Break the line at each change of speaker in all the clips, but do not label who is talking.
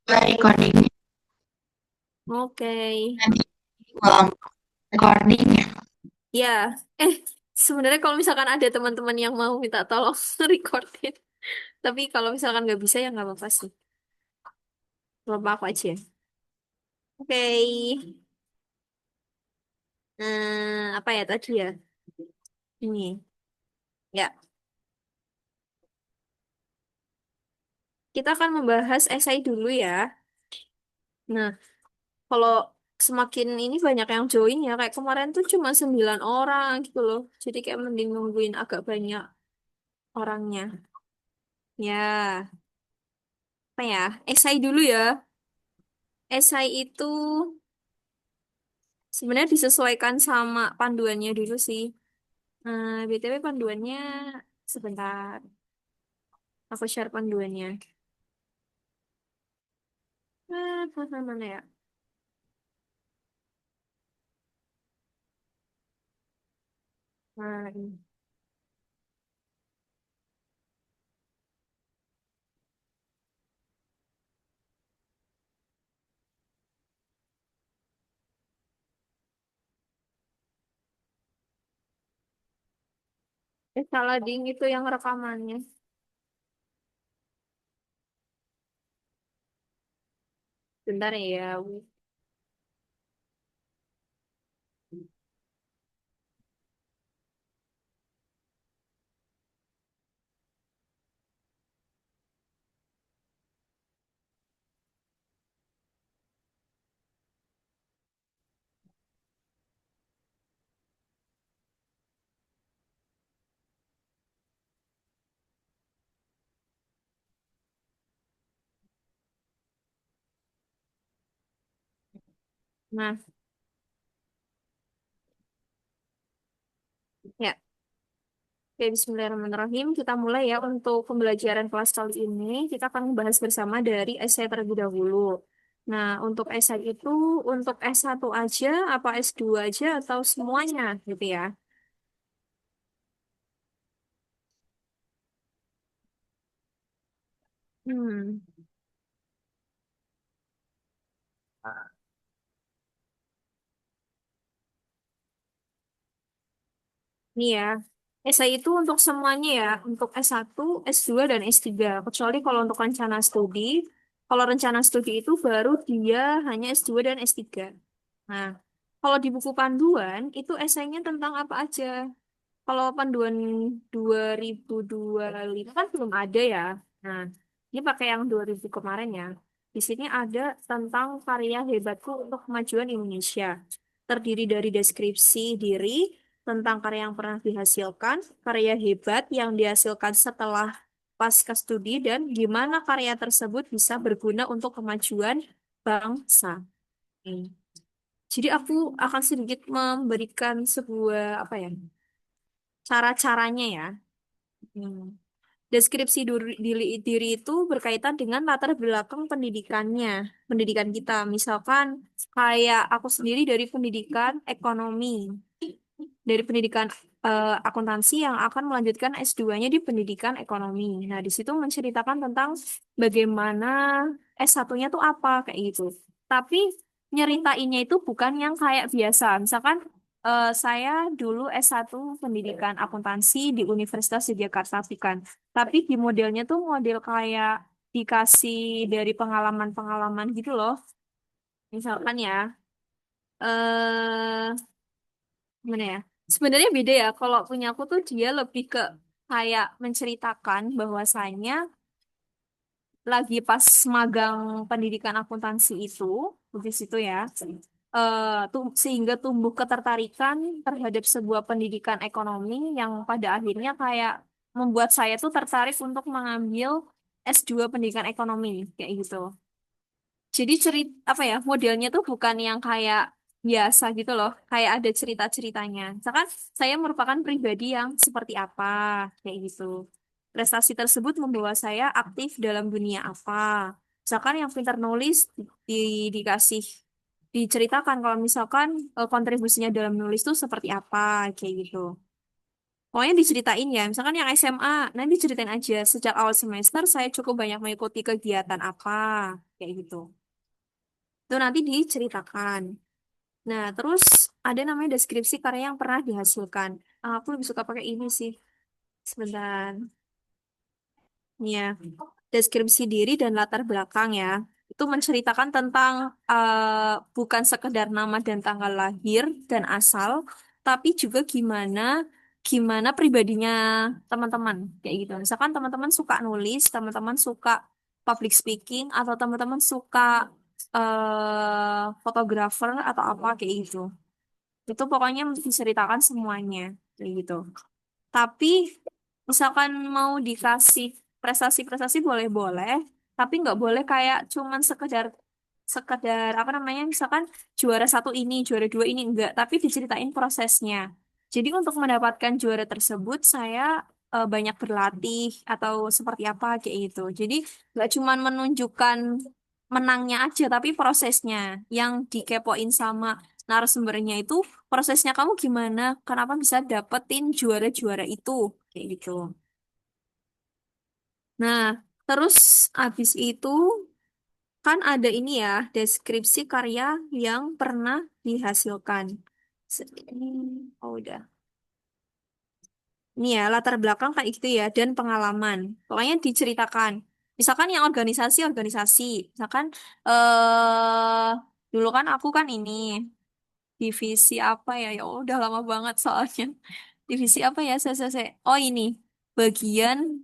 recordingnya
Oke,
nanti ulang recordingnya.
ya. Eh, sebenarnya kalau misalkan ada teman-teman yang mau minta tolong recordin, tapi kalau misalkan nggak bisa ya nggak apa-apa sih. Nggak apa-apa aku aja. Oke, apa ya tadi ya? Ini, ya. Kita akan membahas esai dulu ya. Nah, kalau semakin ini banyak yang join ya, kayak kemarin tuh cuma 9 orang gitu loh. Jadi kayak mending nungguin agak banyak orangnya. Ya, apa ya? Esai dulu ya. Esai itu sebenarnya disesuaikan sama panduannya dulu sih. BTW panduannya sebentar. Aku share panduannya. Mana ya? Nah, ini. Salah ding itu yang rekamannya. Bentar ya. Nah, ya. Oke, Bismillahirrahmanirrahim. Kita mulai ya untuk pembelajaran kelas kali ini. Kita akan membahas bersama dari essay terlebih dahulu. Nah, untuk essay itu untuk S1 aja, apa S2 aja, atau semuanya gitu ya. Hmm. Nih ya, esai itu untuk semuanya ya, untuk S1, S2, dan S3. Kecuali kalau untuk rencana studi, kalau rencana studi itu baru dia hanya S2 dan S3. Nah, kalau di buku panduan, itu esainya tentang apa aja? Kalau panduan 2025 kan belum ada ya. Nah, ini pakai yang 2000 kemarin ya. Di sini ada tentang karya hebatku untuk kemajuan Indonesia. Terdiri dari deskripsi diri, tentang karya yang pernah dihasilkan, karya hebat yang dihasilkan setelah pasca studi, dan gimana karya tersebut bisa berguna untuk kemajuan bangsa. Hmm. Jadi aku akan sedikit memberikan sebuah apa ya, cara-caranya ya. Hmm. Deskripsi diri itu berkaitan dengan latar belakang pendidikannya, pendidikan kita. Misalkan kayak aku sendiri dari pendidikan ekonomi, dari pendidikan akuntansi yang akan melanjutkan S2-nya di pendidikan ekonomi. Nah, di situ menceritakan tentang bagaimana S1-nya tuh apa kayak gitu. Tapi nyeritainnya itu bukan yang kayak biasa. Misalkan saya dulu S1 pendidikan akuntansi di Universitas Yogyakarta bukan. Tapi di modelnya tuh model kayak dikasih dari pengalaman-pengalaman gitu loh. Misalkan ya, eh gimana ya? Sebenarnya beda ya. Kalau punya aku tuh dia lebih ke kayak menceritakan bahwasannya lagi pas magang pendidikan akuntansi itu, di situ ya, sehingga tumbuh ketertarikan terhadap sebuah pendidikan ekonomi yang pada akhirnya kayak membuat saya tuh tertarik untuk mengambil S2 pendidikan ekonomi kayak gitu. Jadi apa ya, modelnya tuh bukan yang kayak biasa gitu loh, kayak ada cerita-ceritanya. Misalkan saya merupakan pribadi yang seperti apa, kayak gitu. Prestasi tersebut membawa saya aktif dalam dunia apa. Misalkan yang pintar nulis dikasih diceritakan kalau misalkan kontribusinya dalam nulis tuh seperti apa, kayak gitu. Pokoknya diceritain ya, misalkan yang SMA, nanti ceritain aja sejak awal semester saya cukup banyak mengikuti kegiatan apa, kayak gitu. Itu nanti diceritakan. Nah, terus ada namanya deskripsi karya yang pernah dihasilkan. Aku lebih suka pakai ini sih. Sebentar. Nih ya, deskripsi diri dan latar belakang ya. Itu menceritakan tentang bukan sekedar nama dan tanggal lahir dan asal, tapi juga gimana gimana pribadinya teman-teman kayak gitu. Misalkan teman-teman suka nulis, teman-teman suka public speaking, atau teman-teman suka fotografer atau apa kayak gitu. Itu pokoknya diceritakan semuanya kayak gitu. Tapi misalkan mau dikasih prestasi-prestasi boleh-boleh, tapi nggak boleh kayak cuman sekedar sekedar apa namanya, misalkan juara satu ini, juara dua ini enggak, tapi diceritain prosesnya. Jadi untuk mendapatkan juara tersebut saya banyak berlatih atau seperti apa kayak gitu. Jadi nggak cuman menunjukkan menangnya aja, tapi prosesnya yang dikepoin sama narasumbernya itu, prosesnya kamu gimana, kenapa bisa dapetin juara-juara itu kayak gitu. Nah, terus abis itu kan ada ini ya, deskripsi karya yang pernah dihasilkan. Ini, oh udah. Ini ya, latar belakang kayak gitu ya, dan pengalaman. Pokoknya diceritakan. Misalkan yang organisasi-organisasi. Misalkan, dulu kan aku kan ini, divisi apa ya? Ya udah lama banget soalnya. Divisi apa ya? Oh ini, bagian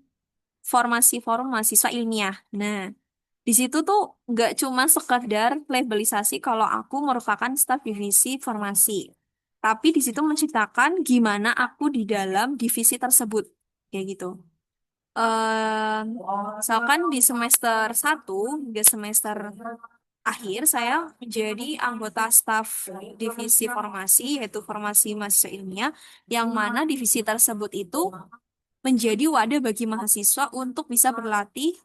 formasi forum mahasiswa ilmiah. Nah, di situ tuh nggak cuma sekedar labelisasi kalau aku merupakan staf divisi formasi, tapi di situ menceritakan gimana aku di dalam divisi tersebut, kayak gitu. Misalkan di semester satu hingga semester akhir saya menjadi anggota staf divisi formasi, yaitu formasi mahasiswa ilmiah, yang mana divisi tersebut itu menjadi wadah bagi mahasiswa untuk bisa berlatih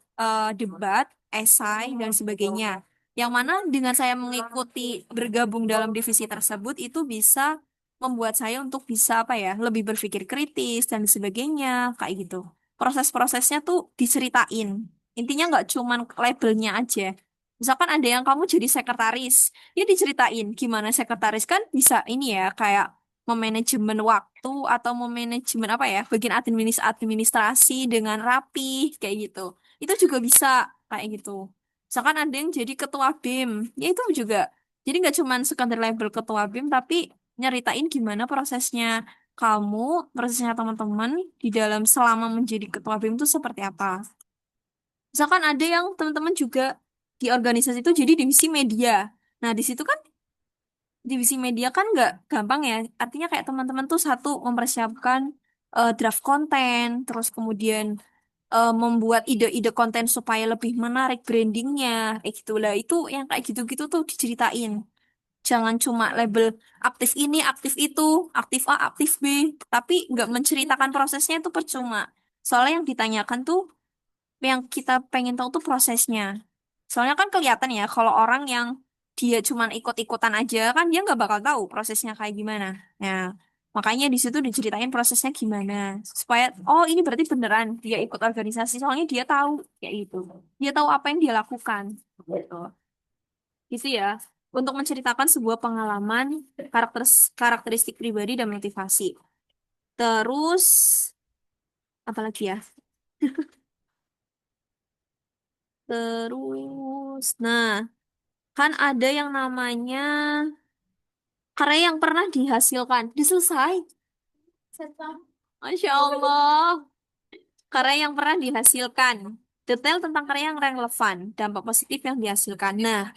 debat, esai, dan sebagainya. Yang mana dengan saya mengikuti bergabung dalam divisi tersebut itu bisa membuat saya untuk bisa apa ya, lebih berpikir kritis dan sebagainya, kayak gitu. Proses-prosesnya tuh diceritain. Intinya nggak cuman labelnya aja. Misalkan ada yang kamu jadi sekretaris, ya diceritain gimana sekretaris kan bisa ini ya, kayak memanajemen waktu atau memanajemen apa ya, bagian administrasi dengan rapi kayak gitu. Itu juga bisa kayak gitu. Misalkan ada yang jadi ketua BEM, ya itu juga. Jadi nggak cuma sekadar label ketua BEM, tapi nyeritain gimana prosesnya kamu, prosesnya teman-teman di dalam selama menjadi ketua BEM itu seperti apa. Misalkan ada yang teman-teman juga di organisasi itu jadi divisi media. Nah, di situ kan divisi media kan nggak gampang ya. Artinya kayak teman-teman tuh satu mempersiapkan draft konten, terus kemudian membuat ide-ide konten supaya lebih menarik brandingnya, kayak gitu lah. Itu yang kayak gitu-gitu tuh diceritain. Jangan cuma label aktif ini, aktif itu, aktif A, aktif B, tapi nggak menceritakan prosesnya itu percuma. Soalnya yang ditanyakan tuh yang kita pengen tahu tuh prosesnya. Soalnya kan kelihatan ya kalau orang yang dia cuman ikut-ikutan aja kan dia nggak bakal tahu prosesnya kayak gimana. Nah, makanya di situ diceritain prosesnya gimana supaya oh ini berarti beneran dia ikut organisasi soalnya dia tahu kayak gitu. Dia tahu apa yang dia lakukan. Gitu. Gitu ya. Untuk menceritakan sebuah pengalaman, karakteristik pribadi dan motivasi. Terus apa lagi ya? Terus, nah, kan ada yang namanya karya yang pernah dihasilkan. Diselesai. Masya Allah. Karya yang pernah dihasilkan. Detail tentang karya yang relevan. Dampak positif yang dihasilkan. Nah,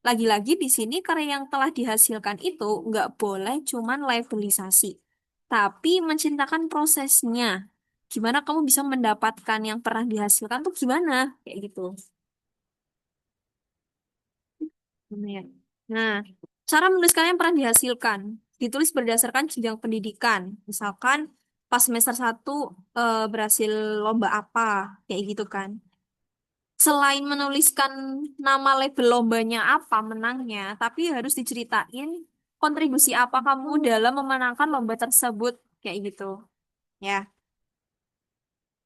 lagi-lagi di sini karya yang telah dihasilkan itu nggak boleh cuman labelisasi. Tapi mencintakan prosesnya. Gimana kamu bisa mendapatkan yang pernah dihasilkan tuh gimana? Kayak gitu. Ya. Nah, cara menuliskan yang pernah dihasilkan. Ditulis berdasarkan jenjang pendidikan. Misalkan pas semester satu berhasil lomba apa, kayak gitu kan. Selain menuliskan nama label lombanya apa menangnya, tapi harus diceritain kontribusi apa kamu dalam memenangkan lomba tersebut, kayak gitu. Ya.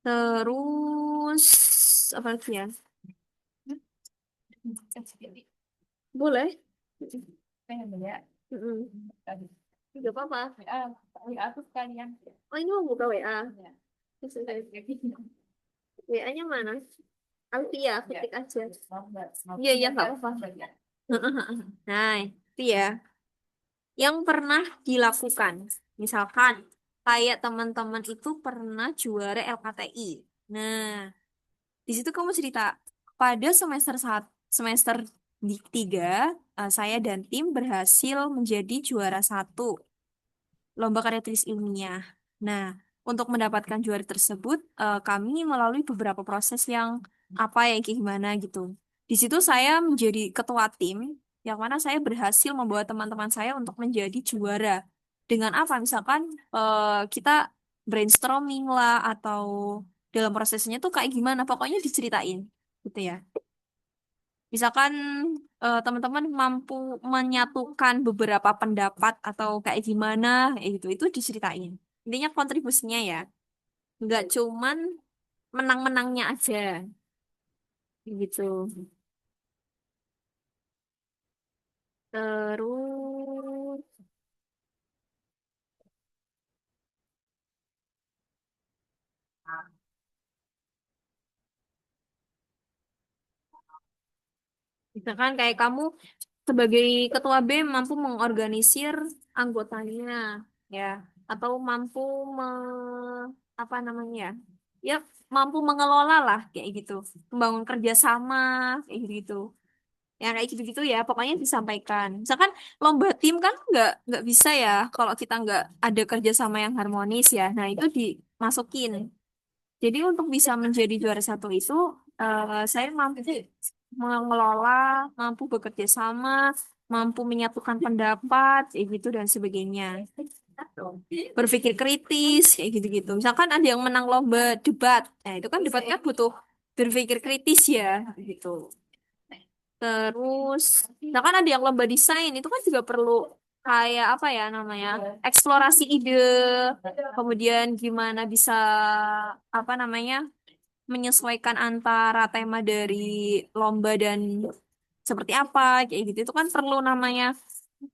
Terus apa lagi ya? Boleh. Mm-mm. Gak apa-apa. Oh, ini mau buka WA. WA-nya mana? Alfia, ketik aja. Iya, iya, nggak apa-apa. Nah, itu ya. Yang pernah dilakukan. Misalkan, kayak teman-teman itu pernah juara LKTI. Nah, di situ kamu cerita, pada semester satu, semester di tiga, saya dan tim berhasil menjadi juara satu lomba karya tulis ilmiah. Nah, untuk mendapatkan juara tersebut, kami melalui beberapa proses yang apa ya, kayak gimana gitu. Di situ saya menjadi ketua tim, yang mana saya berhasil membawa teman-teman saya untuk menjadi juara. Dengan apa? Misalkan kita brainstorming lah, atau dalam prosesnya tuh kayak gimana, pokoknya diceritain gitu ya. Misalkan teman-teman mampu menyatukan beberapa pendapat atau kayak gimana, itu diceritain. Intinya kontribusinya ya, nggak cuman menang-menangnya aja, gitu. Terus, misalkan kayak kamu sebagai ketua BEM mampu mengorganisir anggotanya, ya, atau mampu me, apa namanya ya, ya mampu mengelola lah kayak gitu, membangun kerjasama kayak gitu. Yang kayak gitu-gitu ya, pokoknya disampaikan. Misalkan lomba tim kan nggak bisa ya kalau kita nggak ada kerjasama yang harmonis ya. Nah, itu dimasukin. Jadi untuk bisa menjadi juara satu itu, saya mampu mengelola, mampu bekerja sama, mampu menyatukan pendapat, kayak gitu dan sebagainya. Berpikir kritis, kayak gitu-gitu. Misalkan ada yang menang lomba debat, nah itu kan debat kan butuh berpikir kritis ya, gitu. Terus, nah kan ada yang lomba desain, itu kan juga perlu kayak apa ya namanya, eksplorasi ide, kemudian gimana bisa apa namanya, menyesuaikan antara tema dari lomba dan seperti apa, kayak gitu. Itu kan perlu namanya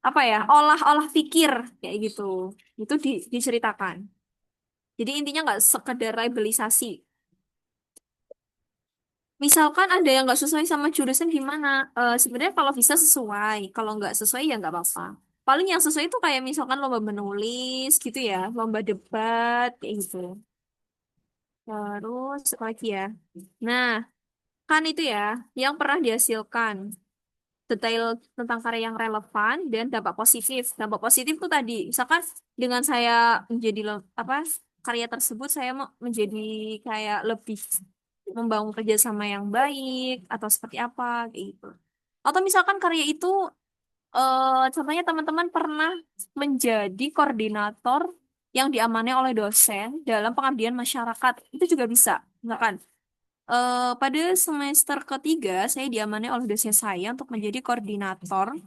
apa ya, olah-olah pikir, kayak gitu. Itu diceritakan. Jadi intinya nggak sekedar labelisasi. Misalkan ada yang nggak sesuai sama jurusan gimana? Sebenarnya kalau bisa sesuai, kalau nggak sesuai ya nggak apa-apa. Paling yang sesuai itu kayak misalkan lomba menulis gitu ya, lomba debat kayak gitu. Terus apa lagi ya? Nah, kan itu ya yang pernah dihasilkan detail tentang karya yang relevan dan dampak positif. Dampak positif tuh tadi, misalkan dengan saya menjadi apa, karya tersebut saya mau menjadi kayak lebih membangun kerjasama yang baik atau seperti apa kayak gitu. Atau misalkan karya itu contohnya teman-teman pernah menjadi koordinator yang diamanai oleh dosen dalam pengabdian masyarakat. Itu juga bisa. Misalkan pada semester ketiga saya diamanai oleh dosen saya untuk menjadi koordinator,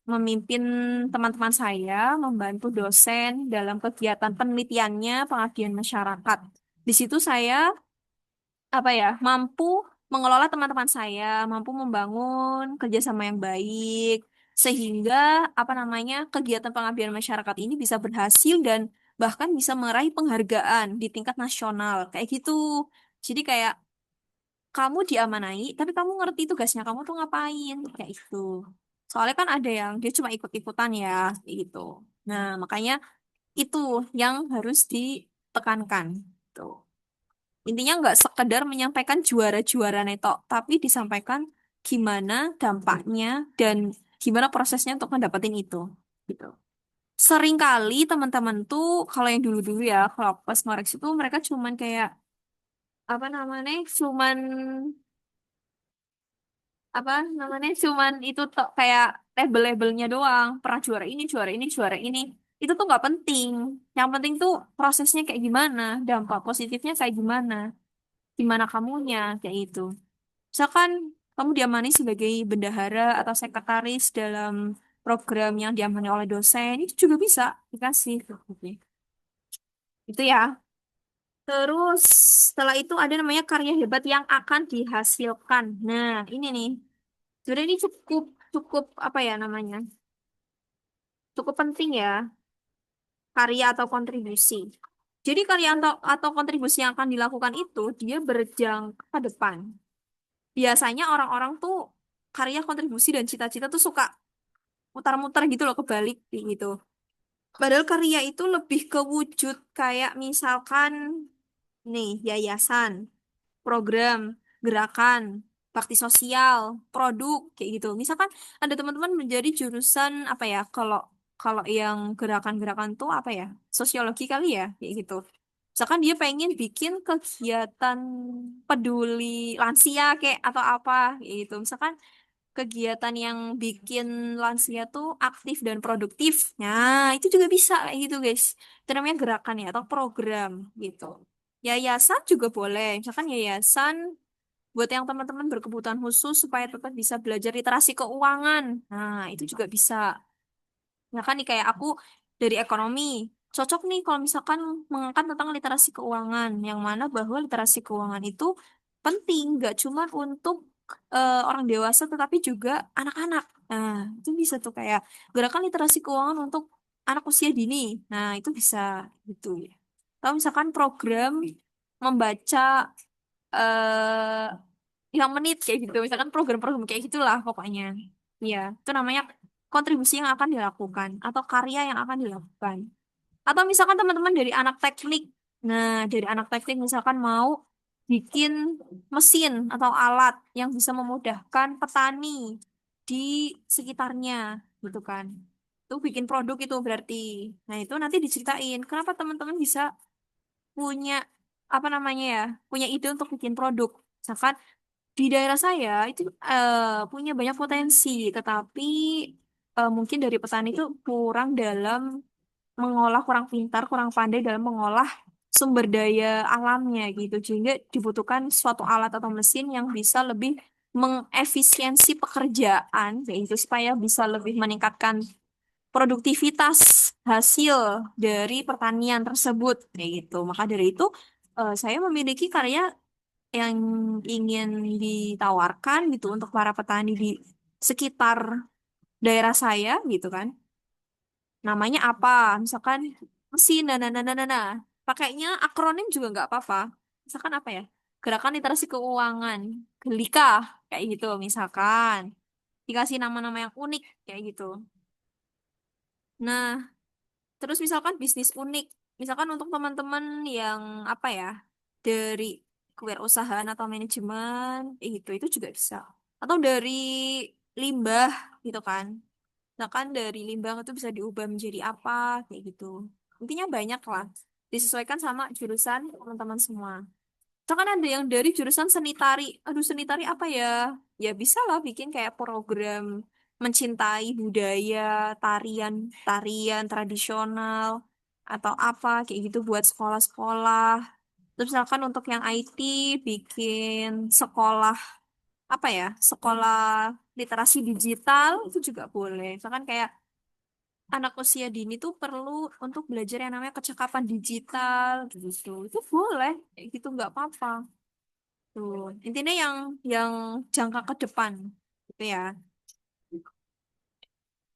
memimpin teman-teman saya, membantu dosen dalam kegiatan penelitiannya pengabdian masyarakat. Di situ saya apa ya, mampu mengelola teman-teman saya, mampu membangun kerjasama yang baik, sehingga apa namanya, kegiatan pengabdian masyarakat ini bisa berhasil dan bahkan bisa meraih penghargaan di tingkat nasional kayak gitu. Jadi kayak kamu diamanai, tapi kamu ngerti tugasnya kamu tuh ngapain kayak itu. Soalnya kan ada yang dia cuma ikut-ikutan ya, kayak gitu. Nah, makanya itu yang harus ditekankan. Tuh. Intinya nggak sekedar menyampaikan juara-juara netok, tapi disampaikan gimana dampaknya dan gimana prosesnya untuk mendapatkan itu. Gitu. Seringkali teman-teman tuh kalau yang dulu-dulu ya, kalau pas ngoreksi itu mereka cuman kayak apa namanya, cuman apa namanya, cuman itu tok kayak label-labelnya doang, pernah juara ini, juara ini, juara ini. Itu tuh nggak penting. Yang penting tuh prosesnya kayak gimana, dampak positifnya kayak gimana, gimana kamunya kayak itu. Misalkan kamu diamani sebagai bendahara atau sekretaris dalam program yang diamani oleh dosen, itu juga bisa dikasih. Oke. Itu ya. Terus setelah itu ada namanya karya hebat yang akan dihasilkan. Nah, ini nih. Sebenarnya ini cukup cukup apa ya namanya? Cukup penting ya, karya atau kontribusi. Jadi karya atau kontribusi yang akan dilakukan itu dia berjangka ke depan. Biasanya orang-orang tuh karya kontribusi dan cita-cita tuh suka mutar-mutar gitu loh kebalik gitu. Padahal karya itu lebih ke wujud kayak misalkan nih yayasan, program, gerakan, bakti sosial, produk kayak gitu. Misalkan ada teman-teman menjadi jurusan apa ya? Kalau kalau yang gerakan-gerakan tuh apa ya? Sosiologi kali ya, kayak gitu. Misalkan dia pengen bikin kegiatan peduli lansia kayak atau apa kayak gitu. Misalkan kegiatan yang bikin lansia tuh aktif dan produktif. Nah, itu juga bisa kayak gitu, guys. Itu namanya gerakan ya atau program gitu. Yayasan juga boleh. Misalkan yayasan buat yang teman-teman berkebutuhan khusus supaya tetap bisa belajar literasi keuangan. Nah, itu juga bisa. Ya kan nih kayak aku dari ekonomi. Cocok nih kalau misalkan mengangkat tentang literasi keuangan. Yang mana bahwa literasi keuangan itu penting. Gak cuma untuk orang dewasa tetapi juga anak-anak. Nah, itu bisa tuh kayak gerakan literasi keuangan untuk anak usia dini. Nah, itu bisa gitu ya. Atau misalkan program membaca 5 menit kayak gitu. Misalkan program-program kayak gitulah pokoknya. Iya, itu namanya kontribusi yang akan dilakukan atau karya yang akan dilakukan. Atau misalkan teman-teman dari anak teknik. Nah, dari anak teknik misalkan mau bikin mesin atau alat yang bisa memudahkan petani di sekitarnya gitu kan. Itu bikin produk itu berarti. Nah, itu nanti diceritain kenapa teman-teman bisa punya apa namanya ya, punya ide untuk bikin produk. Misalkan di daerah saya itu punya banyak potensi, tetapi mungkin dari petani itu kurang dalam mengolah, kurang pintar, kurang pandai dalam mengolah sumber daya alamnya gitu. Sehingga dibutuhkan suatu alat atau mesin yang bisa lebih mengefisiensi pekerjaan, yaitu supaya bisa lebih meningkatkan produktivitas hasil dari pertanian tersebut, kayak gitu. Maka dari itu, saya memiliki karya yang ingin ditawarkan gitu untuk para petani di sekitar daerah saya gitu kan. Namanya apa? Misalkan mesin nah. Pakainya akronim juga nggak apa-apa. Misalkan apa ya? Gerakan literasi keuangan, Gelika kayak gitu misalkan. Dikasih nama-nama yang unik kayak gitu. Nah, terus misalkan bisnis unik. Misalkan untuk teman-teman yang apa ya? Dari kewirausahaan atau manajemen itu juga bisa. Atau dari limbah gitu kan. Misalkan dari limbah itu bisa diubah menjadi apa kayak gitu. Intinya banyak lah. Disesuaikan sama jurusan teman-teman semua. Misalkan ada yang dari jurusan seni tari. Aduh, seni tari apa ya? Ya bisa lah bikin kayak program mencintai budaya, tarian, tarian tradisional atau apa kayak gitu buat sekolah-sekolah. Terus misalkan untuk yang IT bikin sekolah apa ya? Sekolah literasi digital itu juga boleh. Misalkan kayak anak usia dini tuh perlu untuk belajar yang namanya kecakapan digital gitu. Itu boleh, kayak gitu nggak apa-apa. Tuh, intinya yang jangka ke depan gitu ya.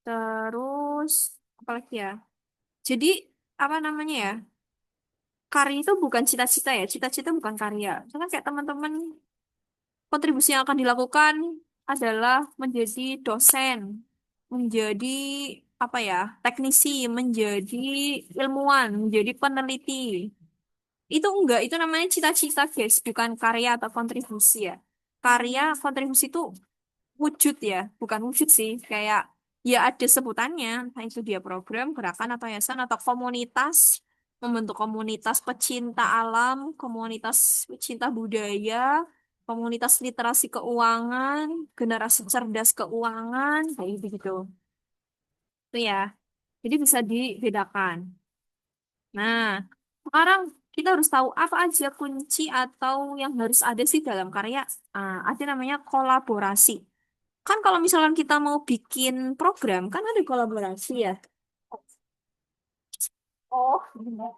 Terus apalagi ya? Jadi apa namanya ya? Karya itu bukan cita-cita ya. Cita-cita bukan karya. Misalkan kayak teman-teman kontribusi yang akan dilakukan adalah menjadi dosen, menjadi apa ya? Teknisi, menjadi ilmuwan, menjadi peneliti. Itu enggak, itu namanya cita-cita, guys, bukan karya atau kontribusi ya. Karya, kontribusi itu wujud ya, bukan wujud sih, kayak ya ada sebutannya, entah itu dia program, gerakan atau yayasan atau komunitas, membentuk komunitas pecinta alam, komunitas pecinta budaya, komunitas literasi keuangan, generasi cerdas keuangan, kayak gitu gitu. Itu ya. Jadi bisa dibedakan. Nah, sekarang kita harus tahu apa aja kunci atau yang harus ada sih dalam karya. Ada namanya kolaborasi. Kan kalau misalkan kita mau bikin program, kan ada kolaborasi ya. Oh, benar.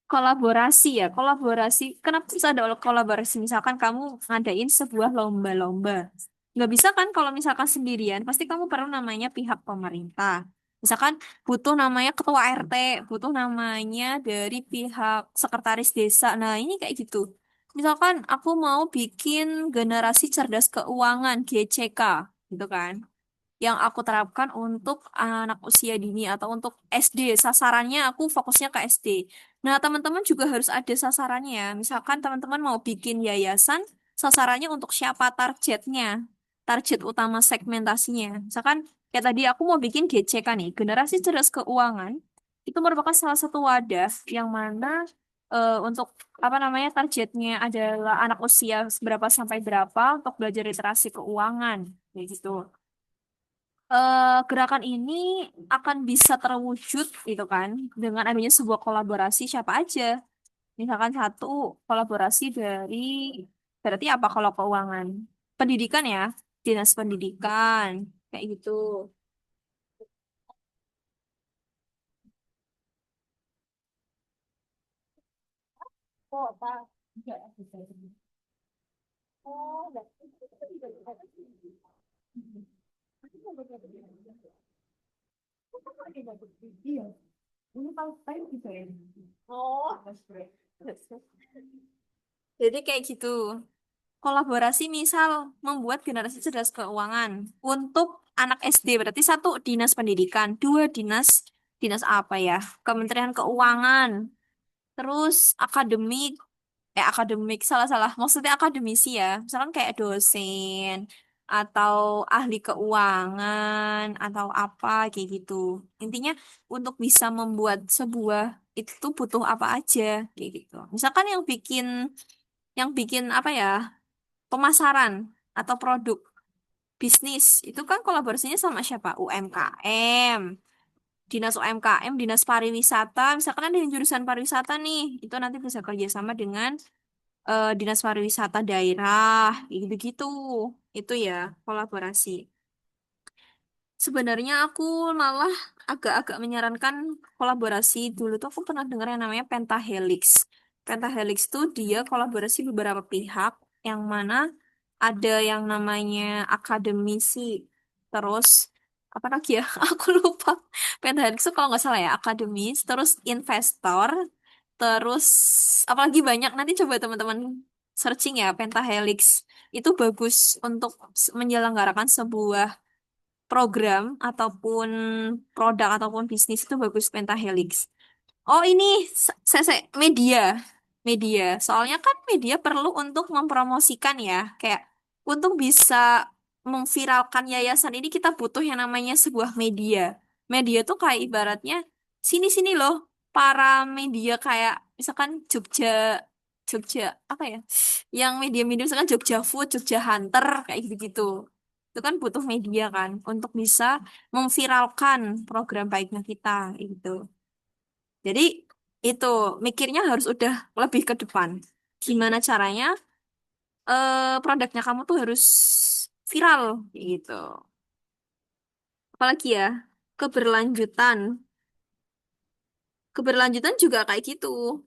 Kolaborasi ya, kolaborasi. Kenapa bisa ada kolaborasi? Misalkan kamu ngadain sebuah lomba-lomba. Nggak bisa kan kalau misalkan sendirian, pasti kamu perlu namanya pihak pemerintah. Misalkan butuh namanya ketua RT, butuh namanya dari pihak sekretaris desa. Nah, ini kayak gitu. Misalkan aku mau bikin generasi cerdas keuangan, GCK, gitu kan, yang aku terapkan untuk anak usia dini atau untuk SD. Sasarannya aku fokusnya ke SD. Nah, teman-teman juga harus ada sasarannya ya. Misalkan teman-teman mau bikin yayasan, sasarannya untuk siapa targetnya, target utama segmentasinya. Misalkan kayak tadi aku mau bikin GCK nih, Generasi Cerdas Keuangan. Itu merupakan salah satu wadah yang mana untuk apa namanya targetnya adalah anak usia berapa sampai berapa untuk belajar literasi keuangan, kayak gitu. Gerakan ini akan bisa terwujud gitu kan dengan adanya sebuah kolaborasi siapa aja. Misalkan satu kolaborasi dari berarti apa kalau keuangan? Pendidikan ya, dinas pendidikan kayak gitu. Oh, apa? Enggak, bisa. Oh, enggak. Iya, ini tahu time bisa ya. Oh, jadi kayak gitu. Kolaborasi misal membuat generasi cerdas keuangan untuk anak SD berarti satu dinas pendidikan, dua dinas apa ya? Kementerian Keuangan, terus akademik salah-salah maksudnya akademisi ya. Misalkan kayak dosen atau ahli keuangan atau apa kayak gitu. Intinya untuk bisa membuat sebuah itu butuh apa aja kayak gitu. Misalkan yang bikin apa ya? Pemasaran atau produk bisnis itu kan kolaborasinya sama siapa? UMKM, Dinas UMKM, Dinas Pariwisata. Misalkan ada yang jurusan pariwisata nih, itu nanti bisa kerjasama dengan Dinas Pariwisata daerah, gitu-gitu. Itu ya kolaborasi. Sebenarnya aku malah agak-agak menyarankan kolaborasi. Dulu tuh aku pernah dengar yang namanya Pentahelix. Pentahelix tuh dia kolaborasi beberapa pihak yang mana ada yang namanya akademisi, terus apa lagi ya? Aku lupa. Pentahelix tuh kalau nggak salah ya akademis, terus investor, terus apalagi banyak. Nanti coba teman-teman searching ya Pentahelix. Itu bagus untuk menyelenggarakan sebuah program ataupun produk ataupun bisnis itu bagus Pentahelix. Oh ini media, media. Soalnya kan media perlu untuk mempromosikan ya, kayak untuk bisa memviralkan yayasan ini kita butuh yang namanya sebuah media. Media tuh kayak ibaratnya sini-sini loh para media kayak misalkan Jogja, Jogja apa ya? Yang media-media misalkan Jogja Food, Jogja Hunter kayak gitu-gitu. Itu kan butuh media kan untuk bisa memviralkan program baiknya kita gitu. Jadi itu mikirnya harus udah lebih ke depan. Gimana caranya produknya kamu tuh harus viral gitu. Apalagi ya keberlanjutan. Keberlanjutan juga kayak gitu.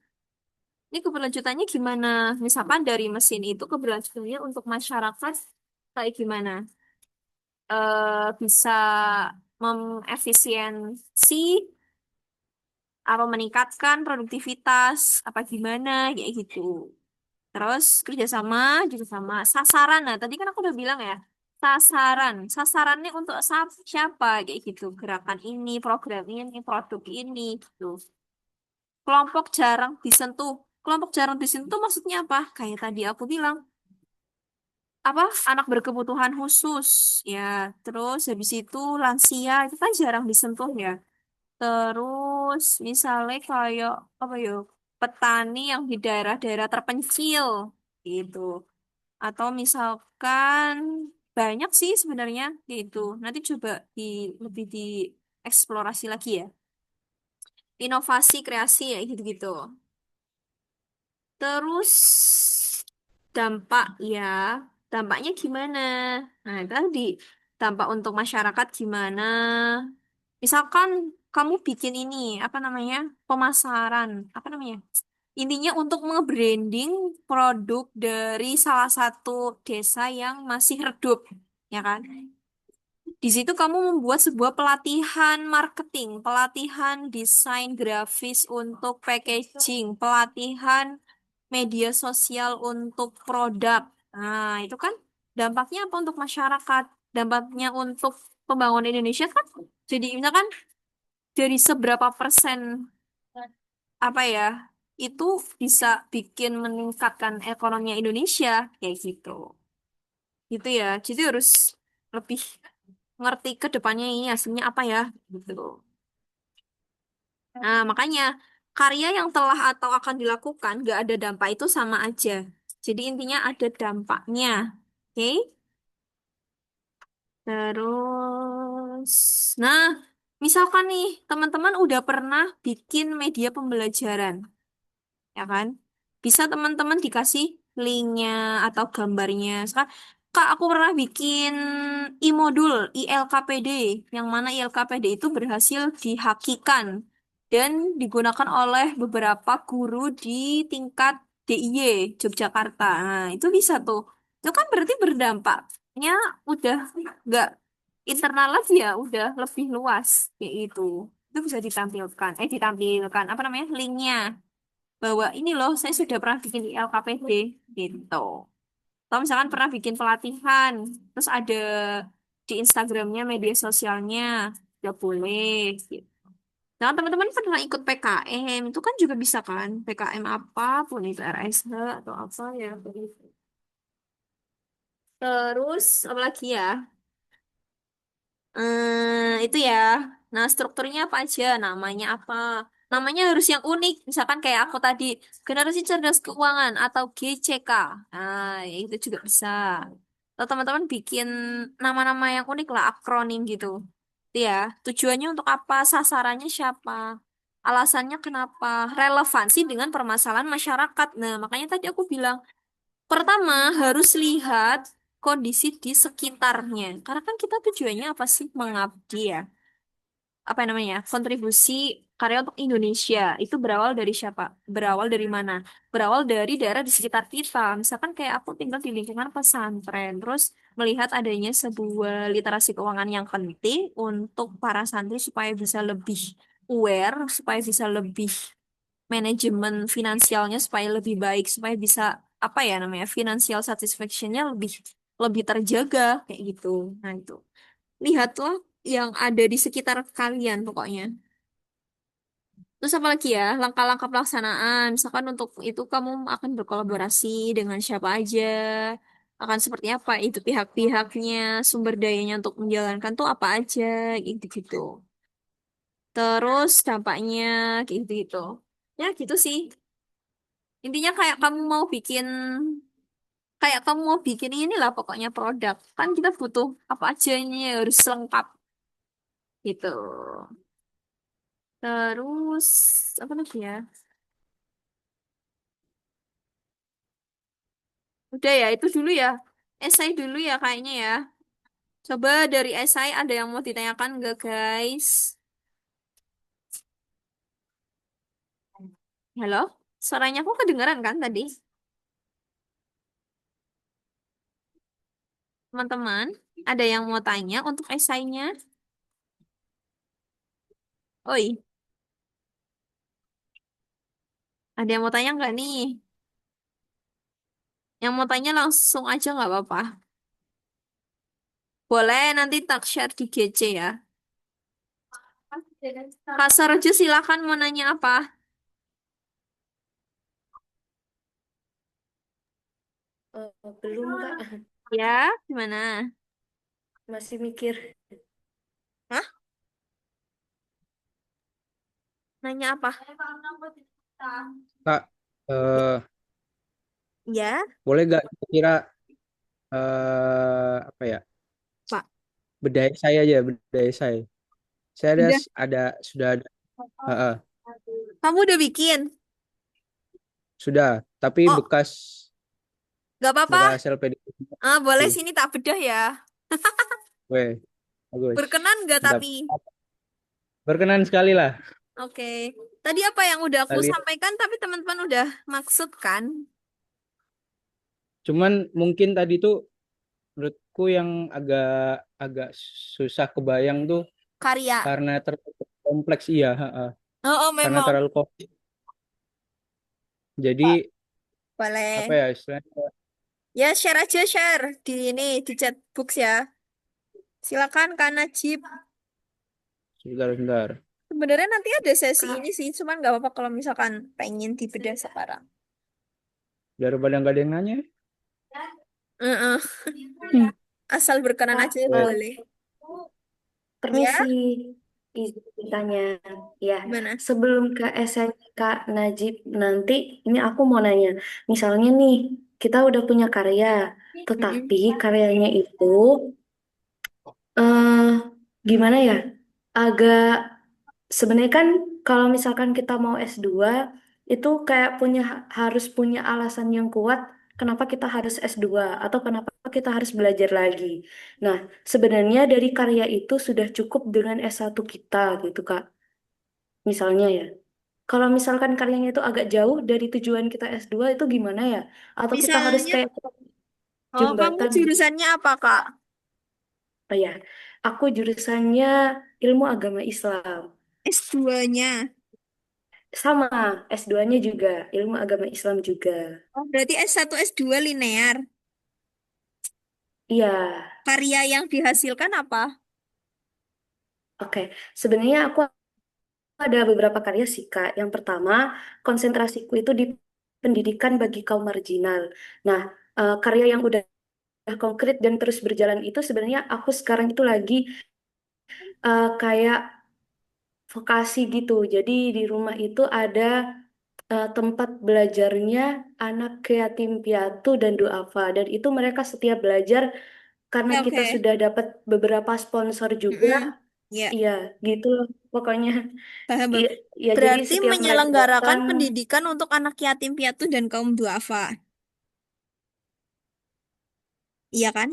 Ini keberlanjutannya gimana? Misalkan dari mesin itu keberlanjutannya untuk masyarakat kayak gimana? Bisa mengefisiensi apa meningkatkan produktivitas apa gimana kayak gitu. Terus kerjasama juga sama sasaran. Nah, tadi kan aku udah bilang ya, sasarannya untuk siapa kayak gitu. Gerakan ini, program ini, produk ini gitu. Kelompok jarang disentuh. Kelompok jarang disentuh maksudnya apa? Kayak tadi aku bilang, apa anak berkebutuhan khusus ya. Terus habis itu lansia itu kan jarang disentuh ya. Terus misalnya kayak apa ya? Petani yang di daerah-daerah terpencil gitu. Atau misalkan banyak sih sebenarnya gitu. Nanti coba lebih dieksplorasi lagi ya. Inovasi, kreasi ya gitu-gitu. Terus dampak ya, dampaknya gimana? Nah, itu tadi dampak untuk masyarakat gimana? Misalkan kamu bikin ini, apa namanya? Pemasaran, apa namanya? Intinya untuk nge-branding produk dari salah satu desa yang masih redup, ya kan? Di situ kamu membuat sebuah pelatihan marketing, pelatihan desain grafis untuk packaging, pelatihan media sosial untuk produk. Nah, itu kan dampaknya apa untuk masyarakat? Dampaknya untuk pembangunan Indonesia kan? Jadi misalkan dari seberapa persen apa ya, itu bisa bikin meningkatkan ekonomi Indonesia kayak gitu. Gitu ya. Jadi harus lebih ngerti ke depannya ini hasilnya apa ya gitu. Nah, makanya karya yang telah atau akan dilakukan gak ada dampak itu sama aja. Jadi intinya ada dampaknya. Oke? Terus, nah, misalkan nih teman-teman udah pernah bikin media pembelajaran, ya kan? Bisa teman-teman dikasih linknya atau gambarnya. Sekarang, Kak, aku pernah bikin e-modul ILKPD, yang mana ILKPD itu berhasil dihakikan dan digunakan oleh beberapa guru di tingkat DIY Yogyakarta. Nah, itu bisa tuh. Itu kan berarti berdampaknya udah nggak internal lagi ya, udah lebih luas kayak gitu. Itu bisa ditampilkan, ditampilkan apa namanya linknya bahwa ini loh saya sudah pernah bikin di LKPD gitu. Atau misalkan pernah bikin pelatihan, terus ada di Instagramnya, media sosialnya, ya boleh. Gitu. Nah, teman-teman pernah ikut PKM, itu kan juga bisa kan, PKM apapun itu RSH atau apa ya. Begitu. Terus, apa lagi ya? Itu ya. Nah, strukturnya apa aja? Namanya apa? Namanya harus yang unik. Misalkan kayak aku tadi, Generasi Cerdas Keuangan atau GCK. Nah, ya itu juga bisa. Atau teman-teman bikin nama-nama yang unik lah, akronim gitu. Itu ya. Tujuannya untuk apa? Sasarannya siapa? Alasannya kenapa? Relevansi dengan permasalahan masyarakat. Nah, makanya tadi aku bilang, pertama, harus lihat kondisi di sekitarnya. Karena kan kita tujuannya apa sih? Mengabdi ya. Apa namanya? Kontribusi karya untuk Indonesia. Itu berawal dari siapa? Berawal dari mana? Berawal dari daerah di sekitar kita. Misalkan kayak aku tinggal di lingkungan pesantren. Terus melihat adanya sebuah literasi keuangan yang penting untuk para santri supaya bisa lebih aware, supaya bisa lebih manajemen finansialnya supaya lebih baik, supaya bisa apa ya namanya financial satisfaction-nya lebih lebih terjaga kayak gitu. Nah itu lihatlah yang ada di sekitar kalian pokoknya. Terus apa lagi ya langkah-langkah pelaksanaan. Misalkan untuk itu kamu akan berkolaborasi dengan siapa aja, akan seperti apa itu pihak-pihaknya, sumber dayanya untuk menjalankan tuh apa aja gitu-gitu. Terus dampaknya kayak gitu-gitu. Ya gitu sih. Intinya kayak kamu mau bikin inilah pokoknya produk. Kan kita butuh apa aja ini harus lengkap gitu. Terus apa lagi ya? Udah ya, itu dulu ya. Esai dulu ya kayaknya ya. Coba dari esai ada yang mau ditanyakan nggak guys? Halo? Suaranya aku kedengeran kan tadi? Teman-teman, ada yang mau tanya untuk esainya? Oi, ada yang mau tanya nggak nih? Yang mau tanya langsung aja nggak apa-apa. Boleh nanti tag share di GC ya. Kak Sarjo silakan mau nanya apa?
Belum Kak,
Ya, gimana?
masih mikir.
Hah? Nanya apa?
Kak, eh,
Ya,
boleh gak kira apa ya,
Pak.
bedai saya aja, bedai saya. Saya
Udah.
sudah ada, eh,
Kamu udah bikin?
sudah, tapi
Oh,
bekas
nggak apa-apa.
bekas LPDP.
Ah, boleh sini tak bedah ya.
Weh, bagus.
Berkenan nggak
Mantap.
tapi?
Berkenan sekali lah.
Oke. Tadi apa yang udah
Kita
aku
lihat.
sampaikan, tapi teman-teman udah maksud kan?
Cuman mungkin tadi tuh menurutku yang agak agak susah kebayang tuh
Karya.
karena terlalu kompleks, iya,
Oh, oh,
karena
memang.
terlalu kompleks. Jadi apa
Boleh.
ya istilahnya?
Ya, share aja, share di ini, di chat box ya. Silakan, Kak Najib.
Sebentar, sebentar.
Sebenarnya nanti ada sesi
Kak,
ini sih, cuman nggak apa-apa kalau misalkan pengen dibedah sekarang.
Daripada nggak ada yang nanya.
Heeh.
Hmm.
Asal berkenan
Kak,
aja boleh.
permisi,
Ya,
izin bertanya. Ya,
gimana?
sebelum ke SN Kak Najib nanti, ini aku mau nanya. Misalnya nih, kita udah punya karya,
Mm-mm.
tetapi karyanya itu eh gimana ya? Agak sebenarnya kan kalau misalkan kita mau S2 itu kayak harus punya alasan yang kuat kenapa kita harus S2 atau kenapa kita harus belajar lagi. Nah, sebenarnya dari karya itu sudah cukup dengan S1 kita gitu, Kak. Misalnya ya. Kalau misalkan karyanya itu agak jauh dari tujuan kita S2 itu gimana ya? Atau kita harus
Misalnya,
kayak
oh kamu
jembatan gitu.
jurusannya apa, Kak?
Oh ya, aku jurusannya ilmu agama Islam.
S2-nya.
Sama, S2-nya juga, ilmu agama Islam juga.
Oh, berarti S1, S2 linear.
Iya,
Karya yang dihasilkan apa?
oke. Sebenarnya aku ada beberapa karya sih, Kak. Yang pertama, konsentrasiku itu di pendidikan bagi kaum marginal. Nah, karya yang udah konkret dan terus berjalan itu sebenarnya aku sekarang itu lagi kayak vokasi gitu. Jadi di rumah itu ada tempat belajarnya anak yatim piatu dan duafa. Dan itu mereka setiap belajar karena
Ya,
kita
oke.
sudah dapat beberapa sponsor juga.
Mm-mm. Ya,
Iya, gitu loh pokoknya.
paham, paham.
Iya, ya jadi
Berarti
setiap mereka
menyelenggarakan
datang,
pendidikan untuk anak yatim piatu dan kaum duafa. Iya kan?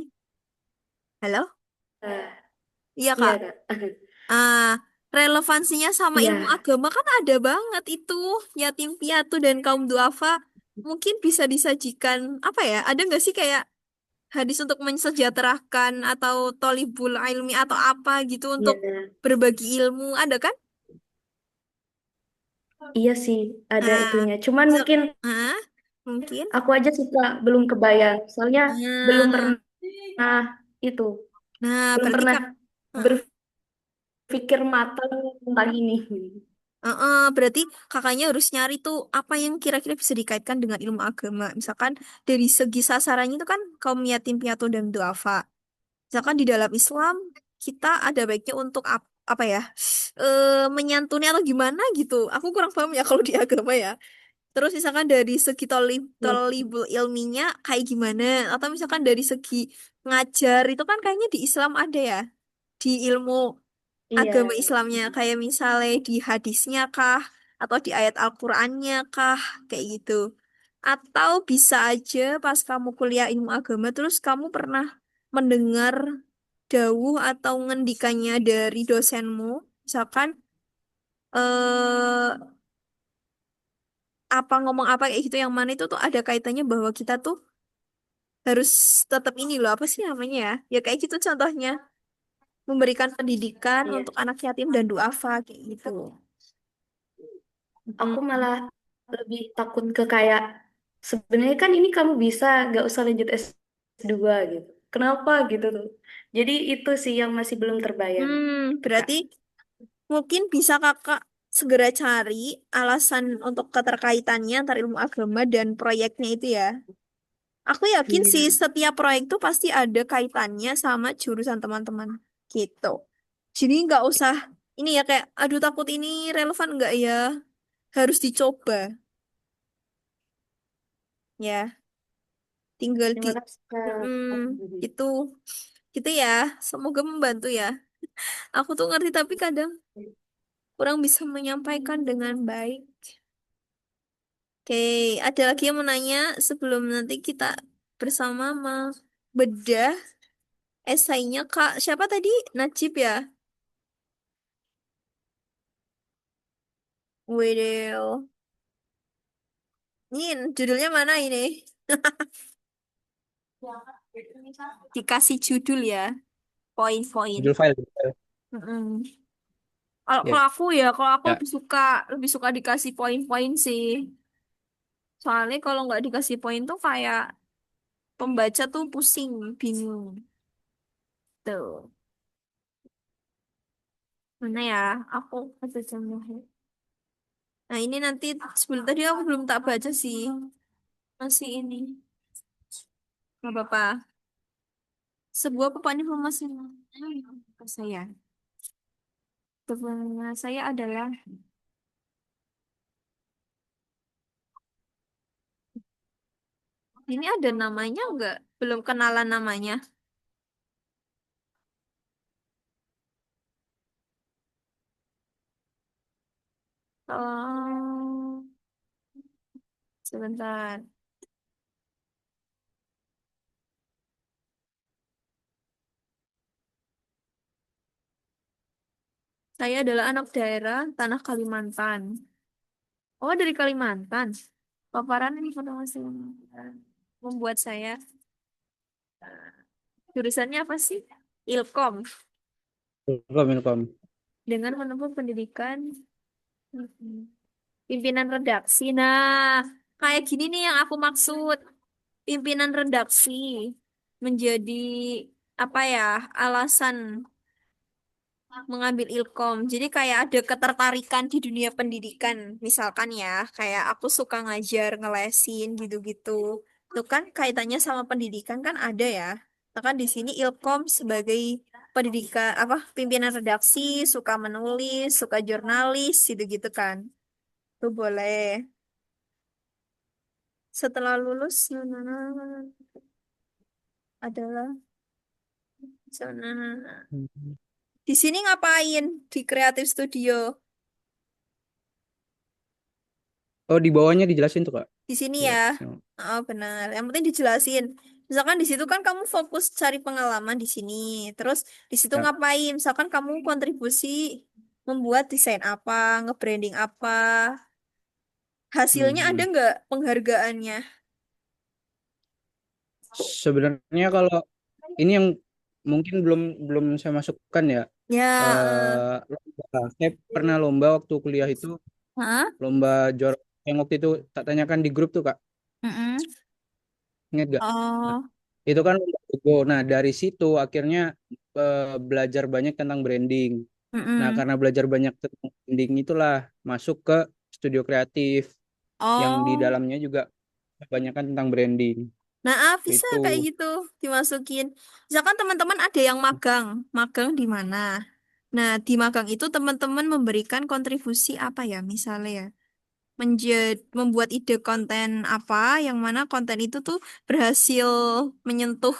Halo?
eh,
Iya,
iya
Kak.
Kak.
Ah, relevansinya sama ilmu
Iya,
agama kan ada banget itu. Yatim piatu dan kaum duafa mungkin bisa disajikan apa ya? Ada nggak sih kayak hadis untuk mensejahterakan atau tolibul ilmi atau apa gitu untuk
iya,
berbagi ilmu? Ada kan?
iya sih ada
Nah,
itunya. Cuman
misal,
mungkin
ah, mungkin.
aku aja sih Kak belum kebayang. Soalnya belum
Nah,
pernah itu,
nah
belum
berarti
pernah
Kak.
berpikir matang tentang ini.
Berarti kakaknya harus nyari tuh apa yang kira-kira bisa dikaitkan dengan ilmu agama. Misalkan dari segi sasarannya itu kan kaum yatim piatu dan duafa. Misalkan di dalam Islam kita ada baiknya untuk apa ya? Menyantuni atau gimana gitu. Aku kurang paham ya kalau di agama ya. Terus misalkan dari segi
Hmm,
tolibul ilminya kayak gimana? Atau misalkan dari segi ngajar itu kan kayaknya di Islam ada ya. Di ilmu agama
iya,
Islamnya kayak misalnya di hadisnya kah atau di ayat Al-Qur'annya kah kayak gitu. Atau bisa aja pas kamu kuliah ilmu agama terus kamu pernah mendengar dawuh atau ngendikannya dari dosenmu misalkan eh apa ngomong apa kayak gitu yang mana itu tuh ada kaitannya bahwa kita tuh harus tetap ini loh apa sih namanya ya ya kayak gitu contohnya memberikan pendidikan
iya.
untuk anak yatim dan duafa kayak gitu.
Aku
Mm.
malah lebih takut ke kayak sebenarnya kan ini kamu bisa gak usah lanjut S2 gitu. Kenapa gitu tuh? Jadi itu sih yang masih belum terbayang, Kak.
Berarti mungkin bisa kakak segera cari alasan untuk keterkaitannya antara ilmu agama dan proyeknya itu ya. Aku yakin sih
Iya,
setiap proyek itu pasti ada kaitannya sama jurusan teman-teman gitu. Jadi nggak usah ini ya kayak aduh takut ini relevan nggak ya harus dicoba ya tinggal di
terima kasih, Kak.
Mm, itu gitu ya semoga membantu ya. Aku tuh ngerti tapi kadang kurang bisa menyampaikan dengan baik. Oke, ada lagi yang mau nanya sebelum nanti kita bersama bedah esainya Kak. Siapa tadi? Najib ya? Wideo. Ini judulnya mana ini? Dikasih judul ya, poin-poin.
Judul file.
Mm-mm. Kalau
Ya,
kalau aku ya, kalau aku
ya.
lebih suka dikasih poin-poin sih. Soalnya kalau nggak dikasih poin tuh kayak pembaca tuh pusing, bingung. Tuh. Mana ya? Aku ada jamnya. Nah, ini nanti sebelum tadi aku belum tak baca sih. Masih ini. Nggak apa-apa. Sebuah papan informasi ke saya. Sebenarnya saya adalah ini ada namanya nggak? Belum kenalan namanya. Oh, sebentar. Saya adalah anak daerah Tanah Kalimantan. Oh, dari Kalimantan. Paparan informasi membuat saya. Jurusannya apa sih? Ilkom.
Ilkom, Ilkom.
Dengan menempuh pendidikan pimpinan redaksi. Nah, kayak gini nih yang aku maksud. Pimpinan redaksi menjadi apa ya, alasan mengambil ilkom. Jadi kayak ada ketertarikan di dunia pendidikan. Misalkan ya, kayak aku suka ngajar, ngelesin gitu-gitu. Itu kan kaitannya sama pendidikan kan ada ya. Nah, kan di sini ilkom sebagai pendidikan apa pimpinan redaksi, suka menulis, suka jurnalis gitu-gitu kan. Itu boleh. Setelah lulus adalah
Hmm.
di sini ngapain di Creative Studio?
Oh, di bawahnya dijelasin tuh, Kak.
Di sini
Ya.
ya. Oh, benar. Yang penting dijelasin. Misalkan di situ kan kamu fokus cari pengalaman di sini. Terus di situ
Ya.
ngapain? Misalkan kamu kontribusi membuat desain apa, nge-branding apa. Hasilnya ada
Hmm.
nggak penghargaannya?
Sebenarnya kalau ini yang mungkin belum belum saya masukkan ya.
Ya,
Lomba. Saya pernah lomba waktu kuliah itu,
hah?
lomba juara yang waktu itu tak tanyakan di grup tuh, Kak.
Mm-mm.
Ingat gak? Nah,
Oh,
itu kan lomba logo. Nah, dari situ akhirnya belajar banyak tentang branding. Nah,
mm-mm.
karena belajar banyak tentang branding itulah masuk ke studio kreatif yang di
Oh.
dalamnya juga kebanyakan tentang branding.
Nah, bisa
Itu.
kayak gitu dimasukin. Misalkan teman-teman ada yang magang, magang di mana? Nah, di magang itu teman-teman memberikan kontribusi apa ya? Misalnya ya, membuat ide konten apa, yang mana konten itu tuh berhasil menyentuh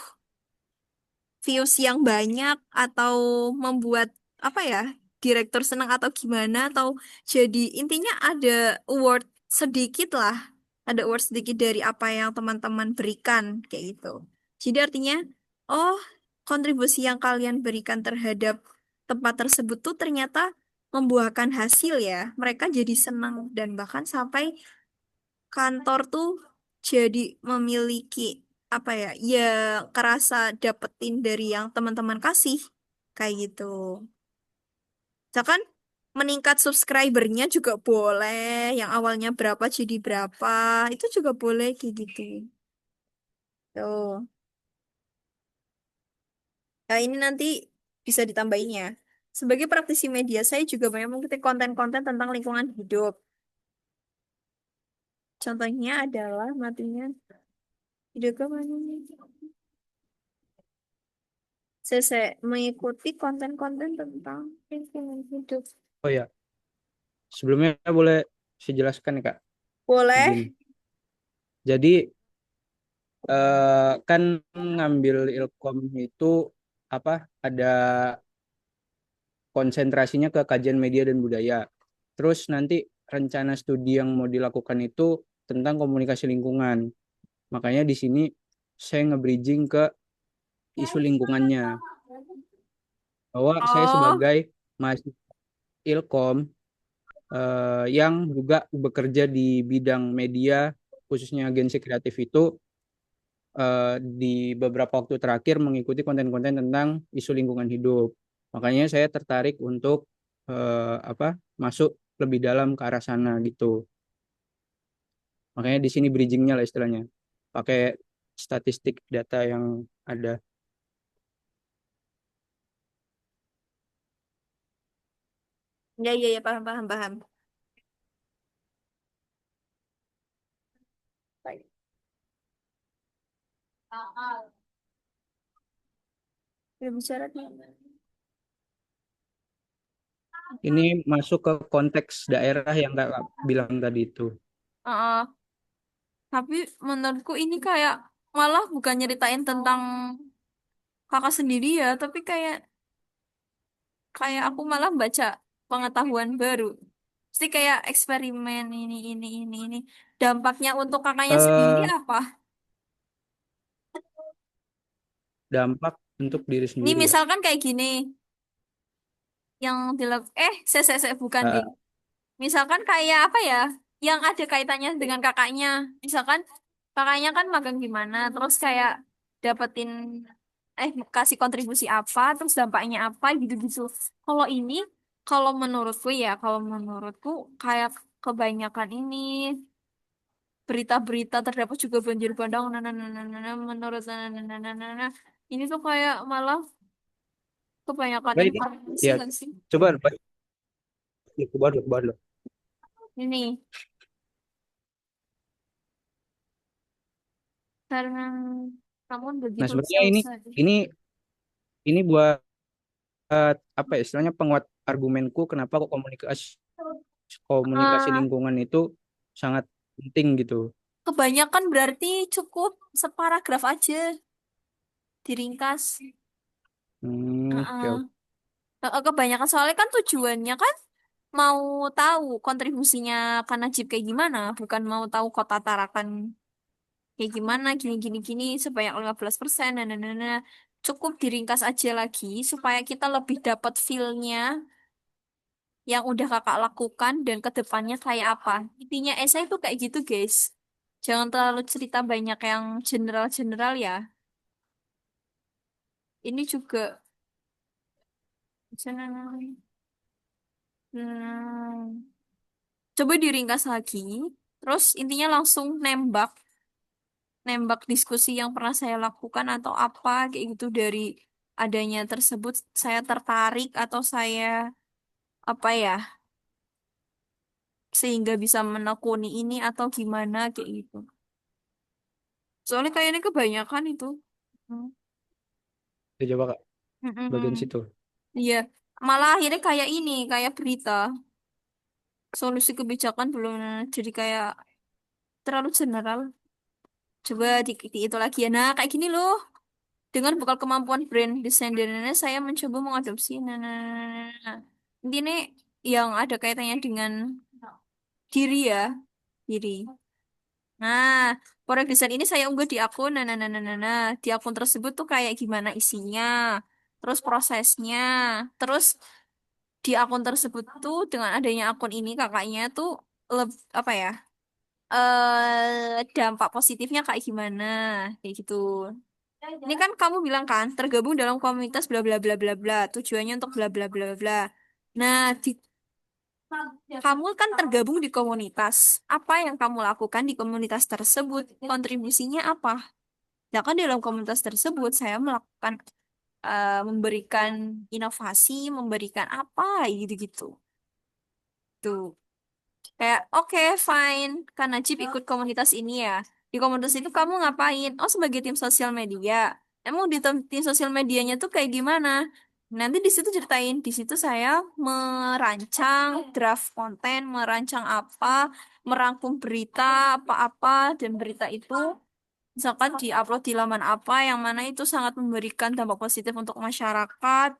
views yang banyak atau membuat apa ya, direktur senang atau gimana atau jadi intinya ada award sedikit lah, ada award sedikit dari apa yang teman-teman berikan kayak gitu. Jadi artinya, oh, kontribusi yang kalian berikan terhadap tempat tersebut tuh ternyata membuahkan hasil ya. Mereka jadi senang dan bahkan sampai kantor tuh jadi memiliki apa ya, ya kerasa dapetin dari yang teman-teman kasih kayak gitu. Misalkan meningkat subscribernya juga boleh, yang awalnya berapa jadi berapa, itu juga boleh kayak gitu. Tuh. Nah, ini nanti bisa ditambahin ya. Sebagai praktisi media, saya juga banyak mengikuti konten-konten tentang lingkungan hidup. Contohnya adalah matinya hidup kemana? Saya mengikuti konten-konten tentang lingkungan hidup.
Oh ya, sebelumnya boleh saya jelaskan nih, Kak. Izin.
Boleh?
Jadi kan ngambil Ilkom itu apa? Ada konsentrasinya ke kajian media dan budaya. Terus nanti rencana studi yang mau dilakukan itu tentang komunikasi lingkungan. Makanya di sini saya nge-bridging ke isu lingkungannya. Bahwa saya
Oh,
sebagai mahasiswa Ilkom yang juga bekerja di bidang media, khususnya agensi kreatif itu di beberapa waktu terakhir mengikuti konten-konten tentang isu lingkungan hidup. Makanya saya tertarik untuk masuk lebih dalam ke arah sana gitu. Makanya di sini bridgingnya lah istilahnya, pakai statistik data yang ada.
Ya, ya, ya, paham, paham, paham. Belum bicara nih.
Ini masuk ke konteks daerah yang Kak bilang tadi itu.
Heeh. Tapi menurutku ini kayak malah bukan nyeritain tentang kakak sendiri ya, tapi kayak kayak aku malah baca pengetahuan baru. Pasti kayak eksperimen ini. Dampaknya untuk kakaknya sendiri
eh
apa?
Dampak untuk diri
Ini
sendiri ya.
misalkan kayak gini, yang saya bukan deh.
Eh,
Misalkan kayak apa ya, yang ada kaitannya dengan kakaknya. Misalkan kakaknya kan magang gimana, terus kayak dapetin kasih kontribusi apa, terus dampaknya apa gitu-gitu. Kalau ini, kalau menurutku kayak kebanyakan ini berita-berita terdapat juga banjir bandang, menurut ini tuh kayak malah kebanyakan
Baik,
informasi
ya
kan sih.
coba ya, coba dulu.
Ini karena namun
Nah
begitu
sebenarnya ini
selesai.
ini ini buat apa ya istilahnya penguat argumenku kenapa kok komunikasi
Eh,
lingkungan itu sangat penting gitu.
Kebanyakan berarti cukup separagraf aja, diringkas.
Oke,
Heeh.
oke.
Kebanyakan soalnya kan tujuannya kan mau tahu kontribusinya Kak Najib kayak gimana, bukan mau tahu kota Tarakan kayak gimana, gini sebanyak 15%, Cukup diringkas aja lagi supaya kita lebih dapat feel-nya yang udah kakak lakukan dan ke depannya kayak apa. Intinya esai itu kayak gitu, guys. Jangan terlalu cerita banyak yang general-general ya. Ini juga. Hmm, Coba diringkas lagi. Terus intinya langsung nembak, nembak diskusi yang pernah saya lakukan atau apa kayak gitu dari adanya tersebut saya tertarik atau saya apa ya sehingga bisa menekuni ini atau gimana kayak gitu. Soalnya kayaknya kebanyakan itu. Hmm.
Ya, coba Kak bagian
Mm-mm.
situ.
Iya, malah akhirnya kayak ini, kayak berita. Solusi kebijakan belum jadi kayak terlalu general. Coba di itu lagi ya. Nah, kayak gini loh. Dengan bekal kemampuan brand desain dan lain-lain, saya mencoba mengadopsi. Nah. Intinya yang ada kaitannya dengan diri ya, diri. Nah, produk desain ini saya unggah di akun. Di akun tersebut tuh kayak gimana isinya, terus prosesnya, terus di akun tersebut tuh dengan adanya akun ini kakaknya tuh apa ya? Dampak positifnya kayak gimana? Kayak gitu. Ini kan kamu bilang kan tergabung dalam komunitas bla bla bla bla bla. Tujuannya untuk bla bla bla bla. Nah, kamu kan tergabung di komunitas. Apa yang kamu lakukan di komunitas tersebut? Kontribusinya apa? Nah, kan dalam komunitas tersebut saya melakukan memberikan inovasi, memberikan apa gitu-gitu. Tuh. Kayak, oke, fine. Kan Najib ikut komunitas ini ya. Di komunitas itu kamu ngapain? Oh, sebagai tim sosial media. Emang di tim sosial medianya tuh kayak gimana? Nanti di situ ceritain. Di situ saya merancang draft konten, merancang apa, merangkum berita, apa-apa, dan berita itu misalkan diupload di laman apa, yang mana itu sangat memberikan dampak positif untuk masyarakat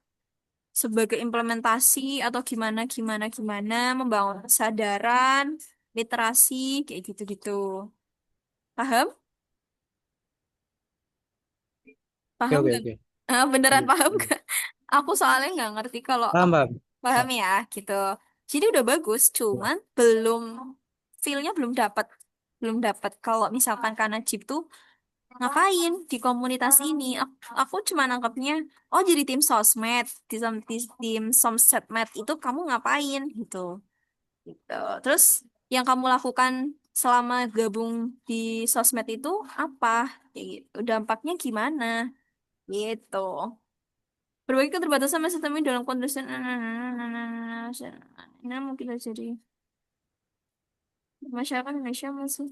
sebagai implementasi atau gimana membangun kesadaran literasi kayak gitu-gitu, paham
Oke,
paham
oke,
nggak?
oke.
Beneran
Lanjut.
paham nggak? Aku soalnya nggak ngerti kalau
Paham, paham.
paham
Paham.
ya gitu. Jadi udah bagus, cuman feel-nya belum dapat. Kalau misalkan karena Najib tuh ngapain di komunitas ini? Aku cuma nangkepnya, oh jadi tim sosmed, tim sosmed itu kamu ngapain gitu. Gitu. Terus yang kamu lakukan selama gabung di sosmed itu apa? Kayak gitu. Dampaknya gimana? Gitu. Berbagi keterbatasan sama sistem dalam kondisi ini mungkin jadi masyarakat Indonesia masih.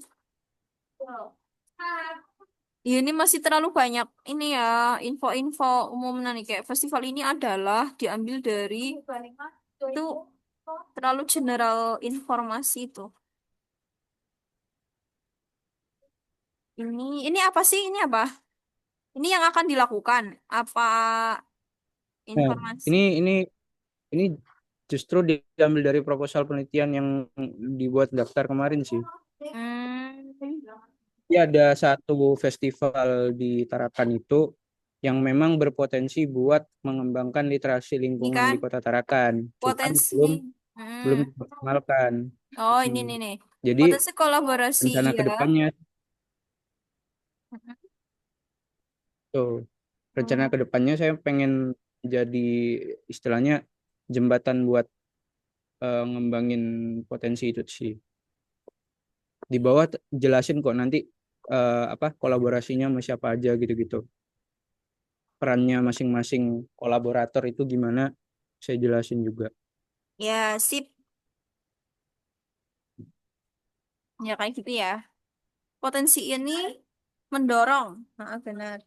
Ya, ini masih terlalu banyak ini ya info-info umum nih kayak festival ini adalah diambil dari itu terlalu general informasi itu. Ini apa sih? Ini apa? Ini yang akan dilakukan apa
Nah,
informasi?
ini justru diambil dari proposal penelitian yang dibuat daftar kemarin sih.
Hmm,
Jadi ada satu festival di Tarakan itu yang memang berpotensi buat mengembangkan literasi
ini
lingkungan
kan
di Kota Tarakan. Cuman
potensi.
belum
Hmm.
dimaksimalkan.
Oh, ini
Hmm.
nih nih.
Jadi
Potensi kolaborasi
rencana
ya.
ke depannya tuh, rencana
Hmm.
ke depannya saya pengen jadi istilahnya jembatan buat ngembangin potensi itu sih. Di bawah jelasin kok nanti apa kolaborasinya sama siapa aja gitu-gitu. Perannya masing-masing kolaborator itu gimana saya jelasin juga.
Ya, sip. Ya kayak gitu ya. Potensi ini mendorong. Nah, benar.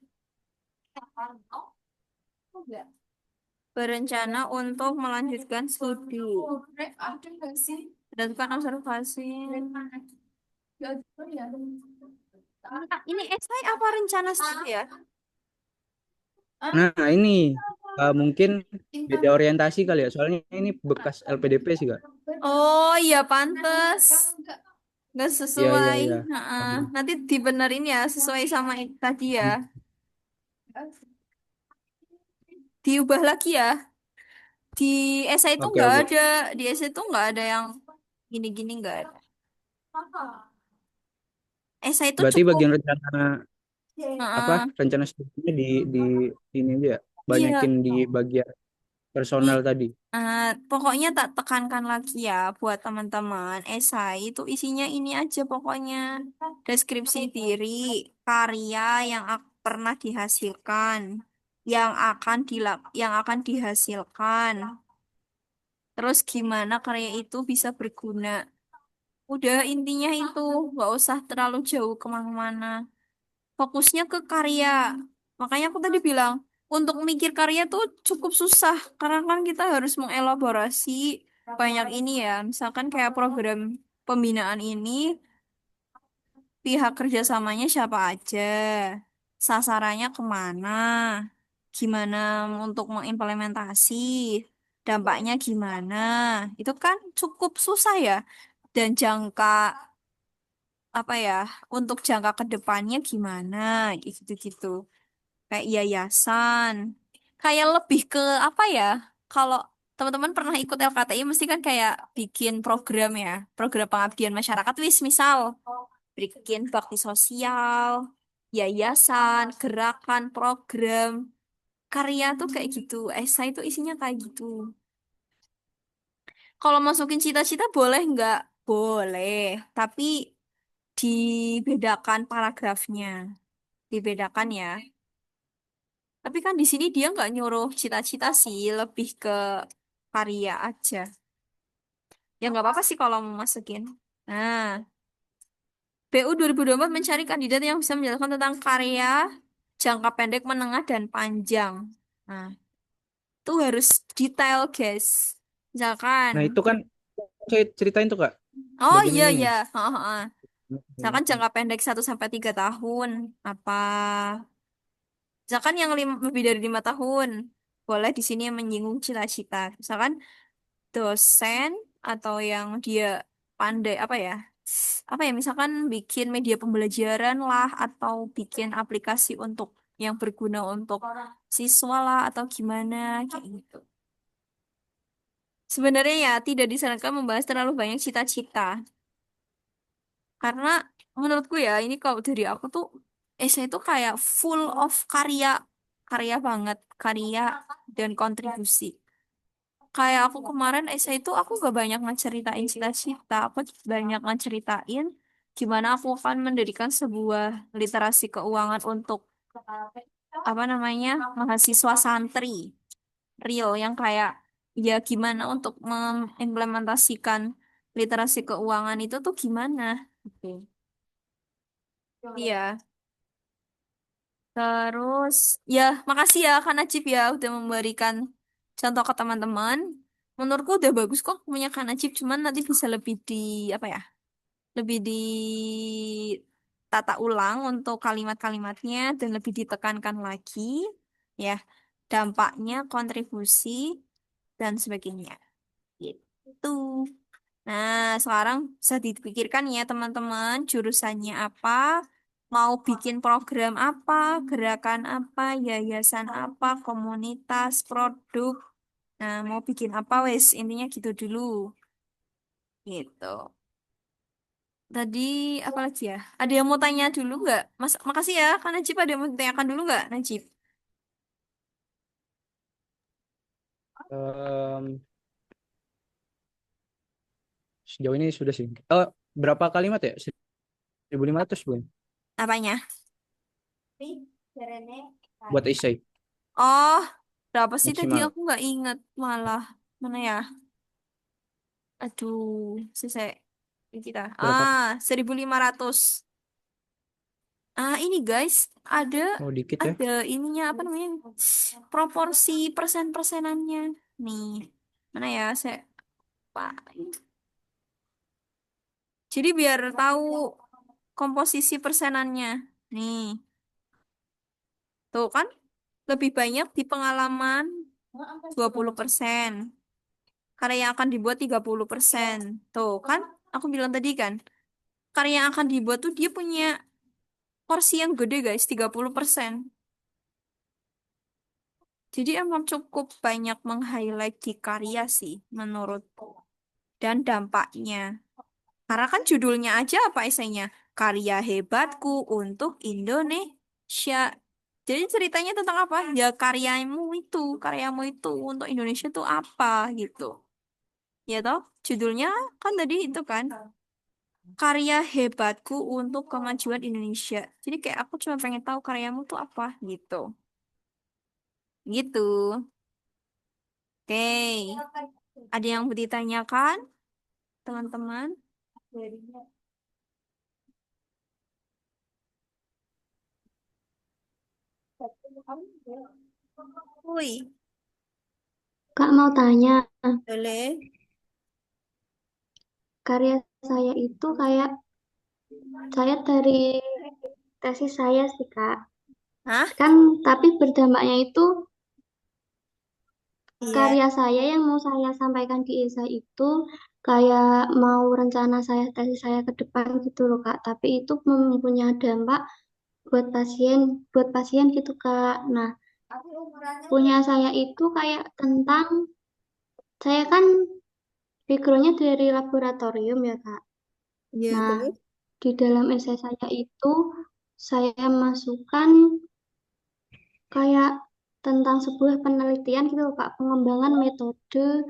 Berencana untuk melanjutkan studi. Berdasarkan observasi. Ini esai apa rencana studi ya?
Nah, ini mungkin beda orientasi kali ya. Soalnya ini bekas LPDP sih, Kak.
Oh iya pantes. Nggak
Iya, iya,
sesuai.
iya.
Nah, nanti dibenerin ya sesuai sama itu tadi ya. Diubah lagi ya. Di esai itu
Oke,
nggak
oke.
ada. Di esai itu nggak ada yang gini-gini nggak ada. Esai itu
Berarti
cukup.
bagian rencana apa?
Heeh.
Rencana studinya di ini aja ya.
Iya.
Banyakin di bagian personal tadi.
Pokoknya tak tekankan lagi ya buat teman-teman. Esai itu isinya ini aja pokoknya. Deskripsi diri, karya yang pernah dihasilkan, yang akan dihasilkan. Terus gimana karya itu bisa berguna. Udah intinya itu, nggak usah terlalu jauh kemana-mana. Fokusnya ke karya. Makanya aku tadi bilang, untuk mikir karya tuh cukup susah. Karena kan kita harus mengelaborasi banyak ini ya. Misalkan kayak program pembinaan ini, pihak kerjasamanya siapa aja, sasarannya kemana, gimana untuk mengimplementasi, dampaknya gimana. Itu kan cukup susah ya. Dan apa ya, untuk jangka ke depannya gimana, gitu-gitu. Kayak yayasan, kayak lebih ke apa ya, kalau teman-teman pernah ikut LKTI mesti kan kayak bikin program ya, program pengabdian masyarakat wis misal bikin bakti sosial, yayasan, gerakan, program, karya tuh kayak gitu, esai itu isinya kayak gitu. Kalau masukin cita-cita boleh nggak? Boleh, tapi dibedakan paragrafnya, dibedakan ya. Tapi kan di sini dia nggak nyuruh cita-cita sih, lebih ke karya aja. Ya nggak apa-apa sih kalau mau masukin. Nah, BU 2024 mencari kandidat yang bisa menjelaskan tentang karya jangka pendek, menengah, dan panjang. Nah, itu harus detail, guys. Misalkan,
Nah, itu kan saya ceritain tuh, Kak.
oh
Bagian
iya
ininya.
iya, heeh. Misalkan jangka pendek 1 sampai 3 tahun, apa? Misalkan yang lebih dari 5 tahun, boleh di sini yang menyinggung cita-cita. Misalkan dosen atau yang dia pandai apa ya misalkan bikin media pembelajaran lah atau bikin aplikasi untuk yang berguna untuk siswa lah atau gimana kayak gitu. Sebenarnya ya tidak disarankan membahas terlalu banyak cita-cita. Karena menurutku ya ini kalau dari aku tuh esai itu kayak full of karya, karya banget, karya dan kontribusi. Kayak aku kemarin esai itu aku gak banyak ngeceritain cita-cita, aku banyak ngeceritain gimana aku akan mendirikan sebuah literasi keuangan untuk apa namanya mahasiswa santri real yang kayak ya gimana untuk mengimplementasikan literasi keuangan itu tuh gimana gitu. Iya, terus ya makasih ya Kak Najib ya udah memberikan contoh ke teman-teman. Menurutku udah bagus kok punya Kak Najib, cuman nanti bisa lebih di apa ya? Lebih ditata ulang untuk kalimat-kalimatnya dan lebih ditekankan lagi ya dampaknya, kontribusi dan sebagainya. Gitu. Nah, sekarang bisa dipikirkan ya teman-teman, jurusannya apa, mau bikin program apa, gerakan apa, yayasan apa, komunitas, produk. Nah, mau bikin apa wes, intinya gitu dulu. Gitu. Tadi apa lagi ya? Ada yang mau tanya dulu nggak? Mas, makasih ya, Kak Najib. Ada yang mau ditanyakan dulu nggak, Najib?
Em, Sejauh ini sudah sih. Oh, berapa kalimat ya? 1.500 belum?
Apanya?
Buat essay
Oh, berapa sih tadi?
maksimal.
Aku nggak inget malah. Mana ya? Aduh, selesai kita.
Berapa?
1.500. Ini guys, ada
Oh, dikit ya.
ada ininya apa namanya? Proporsi persen-persenannya. Nih, mana ya? Saya Pak. Jadi biar tahu komposisi persenannya. Nih, tuh kan lebih banyak di pengalaman 20%. Karya yang akan dibuat 30%. Tuh kan, aku bilang tadi kan, karya yang akan dibuat tuh dia punya porsi yang gede guys, 30%. Jadi emang cukup banyak meng-highlight di karya sih menurutku. Dan dampaknya. Karena kan judulnya aja apa esainya? Karya hebatku untuk Indonesia. Jadi ceritanya tentang apa? Ya karyamu itu untuk Indonesia itu apa gitu. Ya toh, judulnya kan tadi itu kan karya hebatku untuk kemajuan Indonesia. Jadi kayak aku cuma pengen tahu karyamu tuh apa gitu. Gitu. Oke. Ada yang mau ditanyakan, teman-teman? Woi,
Kak mau tanya,
boleh.
karya saya itu kayak saya dari tesis saya sih Kak.
Hah?
Kan tapi berdampaknya itu
Iya.
karya saya yang mau saya sampaikan di esai itu kayak mau rencana saya tesis saya ke depan gitu loh Kak. Tapi itu mempunyai dampak buat pasien gitu Kak. Nah, punya saya itu kayak tentang saya kan backgroundnya dari laboratorium ya Kak.
Iya,
Nah,
terus?
di dalam esai saya itu saya masukkan kayak tentang sebuah penelitian gitu loh, Kak, pengembangan metode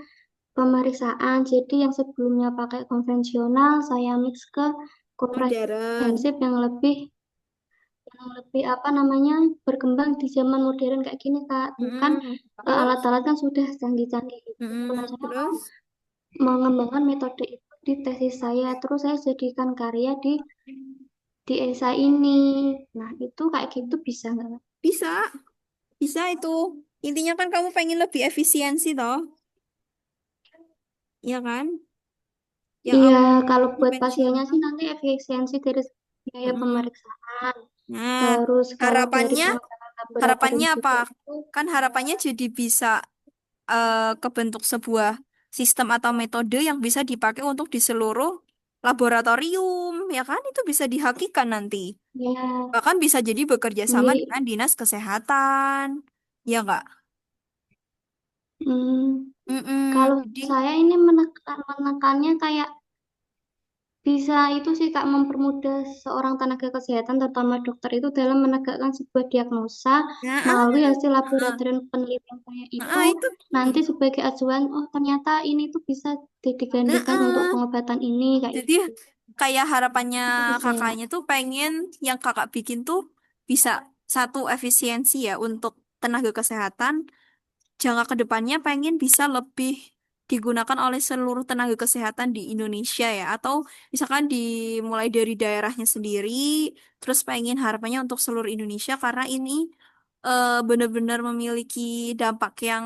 pemeriksaan. Jadi yang sebelumnya pakai konvensional, saya mix ke
Modern.
komprehensif yang lebih apa namanya berkembang di zaman modern kayak gini, Kak. Kan
Terus?
alat-alat kan sudah canggih-canggih gitu. Nah, saya mau
Terus?
mengembangkan metode itu di tesis saya. Terus saya jadikan karya di esai ini. Nah, itu kayak gitu bisa nggak, Kak?
Bisa, bisa itu. Intinya kan kamu pengen lebih efisiensi toh, iya kan? Yang
Iya,
awal
kalau buat pasiennya
konvensional.
sih nanti efisiensi dari biaya
Mm-mm.
pemeriksaan.
Nah,
Terus kalau dari
harapannya,
pengembangan laboratorium
harapannya apa?
juga itu,
Kan harapannya jadi bisa kebentuk sebuah sistem atau metode yang bisa dipakai untuk di seluruh laboratorium, ya kan? Itu bisa dihakikan nanti.
ya
Bahkan bisa jadi bekerja sama
mirip,
dengan dinas kesehatan, ya nggak?
Hmm,
Mm-mm,
kalau
jadi,
saya ini menekannya kayak bisa itu sih Kak mempermudah seorang tenaga kesehatan terutama dokter itu dalam menegakkan sebuah diagnosa
ya,
melalui hasil
ah,
laboratorium penelitian saya itu
itu.
nanti sebagai acuan oh ternyata ini tuh bisa digantikan untuk
Heeh.
pengobatan ini kayak
Jadi
gitu.
kayak harapannya
Itu sih Kak.
kakaknya tuh pengen yang kakak bikin tuh bisa satu efisiensi ya untuk tenaga kesehatan. Jangka ke depannya pengen bisa lebih digunakan oleh seluruh tenaga kesehatan di Indonesia ya. Atau misalkan dimulai dari daerahnya sendiri, terus pengen harapannya untuk seluruh Indonesia karena ini benar-benar memiliki dampak yang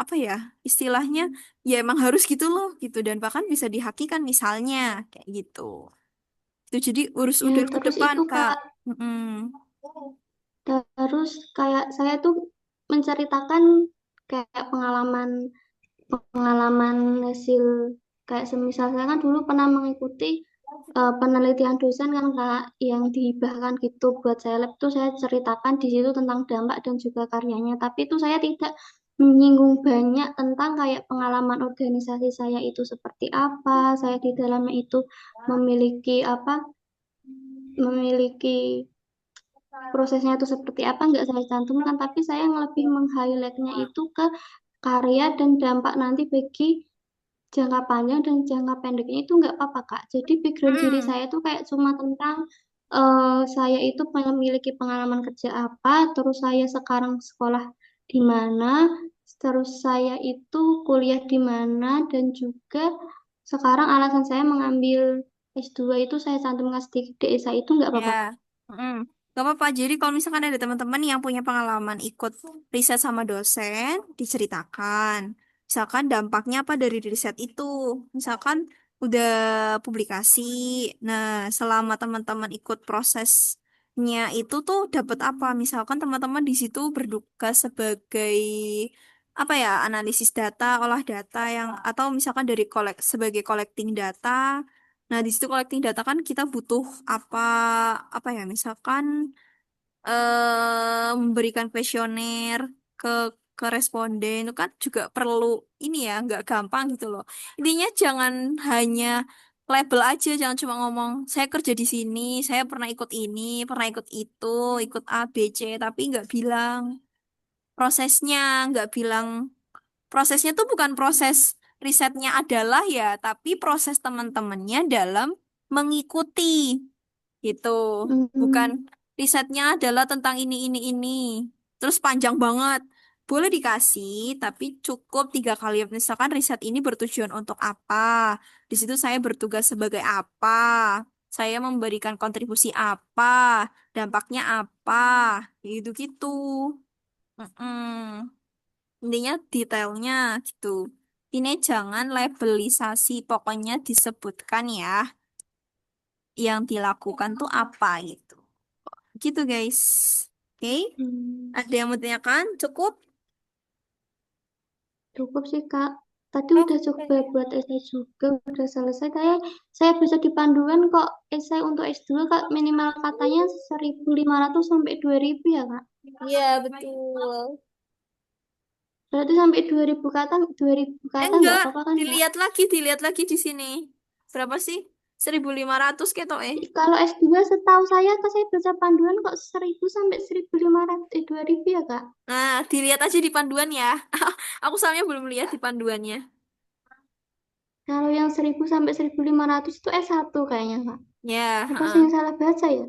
apa ya, istilahnya ya emang harus gitu loh gitu dan bahkan bisa dihakikan misalnya kayak gitu. Itu jadi
Ya
udah ke
terus
depan
itu
Kak.
Kak
Mm-mm.
terus kayak saya tuh menceritakan kayak pengalaman pengalaman hasil kayak semisal saya kan dulu pernah mengikuti penelitian dosen kan Kak yang dihibahkan gitu buat saya lab tuh saya ceritakan di situ tentang dampak dan juga karyanya tapi itu saya tidak menyinggung banyak tentang kayak pengalaman organisasi saya itu seperti apa saya di dalamnya itu memiliki apa memiliki prosesnya itu seperti apa nggak saya cantumkan tapi saya yang lebih meng-highlightnya itu ke karya dan dampak nanti bagi jangka panjang dan jangka pendeknya itu nggak apa-apa Kak. Jadi background diri
Mm-mm.
saya itu kayak cuma tentang saya itu memiliki pengalaman kerja apa, terus saya sekarang sekolah di mana, terus saya itu kuliah di mana dan juga sekarang alasan saya mengambil S2 itu saya cantumkan sedikit di esai itu nggak
Ya,
apa-apa Kak.
mm. Gak apa-apa. Jadi kalau misalkan ada teman-teman yang punya pengalaman ikut riset sama dosen, diceritakan. Misalkan dampaknya apa dari riset itu. Misalkan udah publikasi. Nah, selama teman-teman ikut prosesnya itu tuh dapat apa? Misalkan teman-teman di situ bertugas sebagai apa ya, analisis data, olah data yang atau misalkan dari sebagai collecting data. Nah, di situ collecting data kan kita butuh apa apa ya misalkan memberikan kuesioner ke ke responden itu kan juga perlu ini ya nggak gampang gitu loh. Intinya jangan hanya label aja, jangan cuma ngomong saya kerja di sini, saya pernah ikut ini, pernah ikut itu, ikut A, B, C, tapi nggak bilang prosesnya, nggak bilang prosesnya tuh bukan proses risetnya adalah ya, tapi proses teman-temannya dalam mengikuti gitu. Bukan
Hmm,
risetnya adalah tentang ini. Terus panjang banget. Boleh dikasih, tapi cukup 3 kali. Misalkan riset ini bertujuan untuk apa? Di situ saya bertugas sebagai apa? Saya memberikan kontribusi apa? Dampaknya apa? Gitu-gitu. Mm-mm. Intinya detailnya gitu. Ini jangan labelisasi, pokoknya disebutkan ya yang dilakukan tuh apa gitu. Gitu guys. Oke,
hmm.
ada yang mau tanyakan? Cukup?
Cukup sih Kak. Tadi udah
Oke.
coba buat esai juga, udah selesai. Saya bisa di panduan kok esai untuk S2 Kak minimal katanya 1.500 sampai 2.000 ya Kak.
Iya, betul.
Berarti sampai 2.000 kata nggak
Enggak,
apa-apa kan Kak?
dilihat lagi di sini. Berapa sih? 1.500 ketok
Kalau S2 setahu saya baca panduan kok 1.000 sampai 1.500 2.000 ya Kak.
Nah, dilihat aja di panduan ya. Aku soalnya belum lihat di panduannya.
Kalau yang 1.000 sampai 1.500 itu S1 kayaknya Kak.
Ya,
Apa saya
heeh.
yang salah baca ya?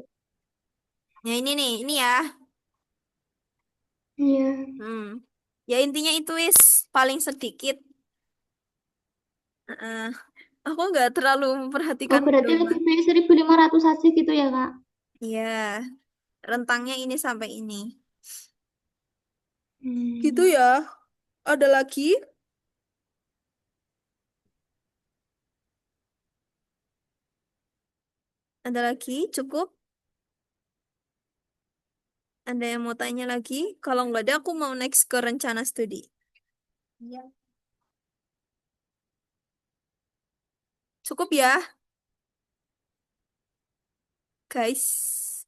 Ya ini nih, ini ya.
Iya.
Hmm. Ya intinya itu is paling sedikit. Heeh. Aku nggak terlalu
Oh
memperhatikan
berarti
pedoman.
lebih baik 1.500 saja gitu ya Kak?
Iya, rentangnya ini sampai ini. Gitu
Hmm.
ya. Ada lagi? Ada lagi? Cukup? Ada yang mau tanya lagi? Kalau nggak ada, aku mau next ke rencana studi. Iya. Cukup ya, guys.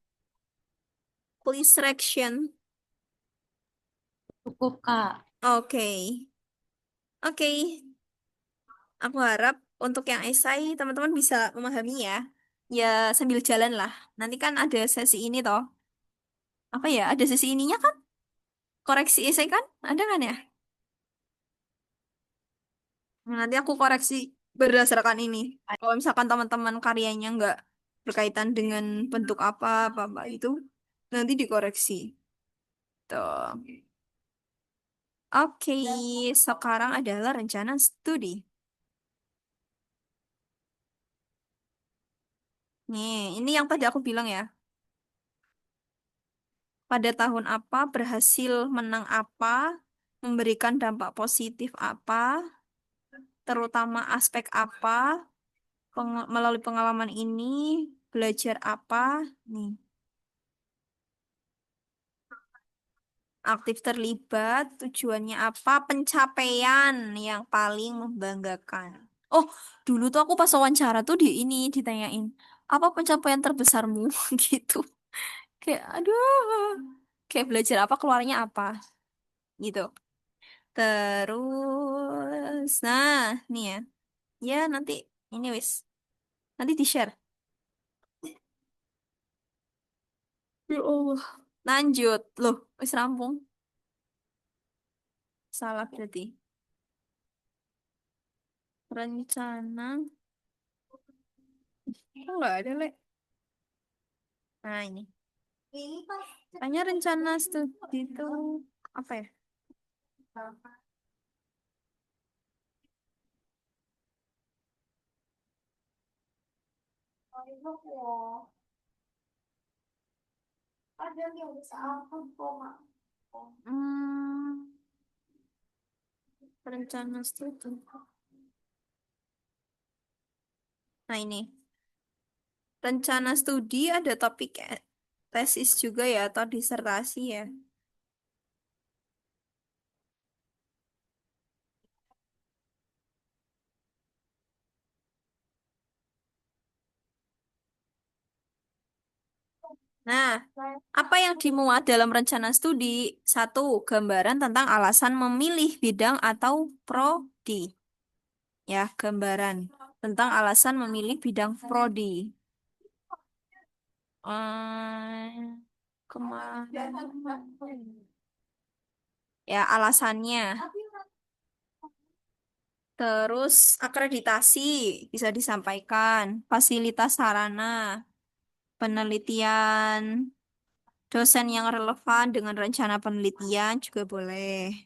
Please reaction.
Cukup, Kak.
Oke. Oke, aku harap untuk yang esai teman-teman bisa memahami ya. Ya sambil jalan lah. Nanti kan ada sesi ini toh. Apa ya? Ada sesi ininya kan? Koreksi esai kan? Ada kan ya? Nah, nanti aku koreksi berdasarkan ini. Kalau misalkan teman-teman karyanya nggak berkaitan dengan bentuk apa itu, nanti dikoreksi. Tuh. Oke, sekarang adalah rencana studi. Nih, ini yang tadi aku bilang ya. Pada tahun apa, berhasil menang apa, memberikan dampak positif apa, terutama aspek apa, melalui pengalaman ini, belajar apa, nih. Aktif terlibat, tujuannya apa, pencapaian yang paling membanggakan. Oh, dulu tuh aku pas wawancara tuh di ini ditanyain, apa pencapaian terbesarmu gitu. Kayak, aduh, kayak belajar apa, keluarnya apa, gitu. Terus, nah, nih ya, ya nanti ini wis, nanti di-share. Ya Allah. Lanjut, loh, wis rampung. Salah berarti. Rencana, kok nggak ada, Lek? Nah, ini. Tanya rencana studi itu apa ya? Hmm, rencana studi. Nah, ini. Rencana studi ada topik tesis juga ya atau disertasi ya. Nah, apa yang dimuat dalam rencana studi? Satu, gambaran tentang alasan memilih bidang atau prodi. Ya, gambaran tentang alasan memilih bidang prodi. Kemarin. Ya, alasannya. Terus akreditasi bisa disampaikan, fasilitas sarana, penelitian, dosen yang relevan dengan rencana penelitian juga boleh.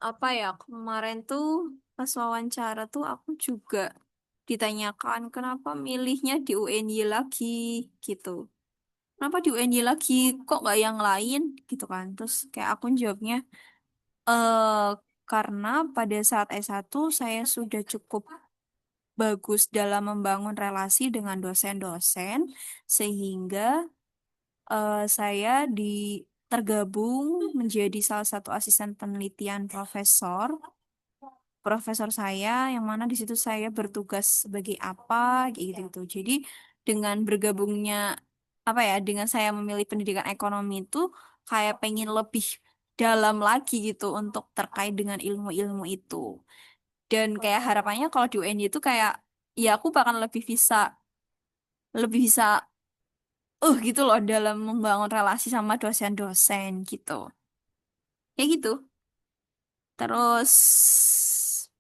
Apa ya, kemarin tuh pas wawancara tuh aku juga ditanyakan kenapa milihnya di UNY lagi gitu. Kenapa di UNY lagi? Kok nggak yang lain gitu kan? Terus kayak aku jawabnya, eh karena pada saat S1 saya sudah cukup bagus dalam membangun relasi dengan dosen-dosen sehingga saya tergabung menjadi salah satu asisten penelitian profesor saya yang mana di situ saya bertugas sebagai apa kayak gitu. Jadi dengan bergabungnya apa ya dengan saya memilih pendidikan ekonomi itu kayak pengen lebih dalam lagi gitu untuk terkait dengan ilmu-ilmu itu. Dan kayak harapannya kalau di UNY itu kayak ya aku bakal lebih bisa gitu loh dalam membangun relasi sama dosen-dosen gitu. Kayak gitu. Terus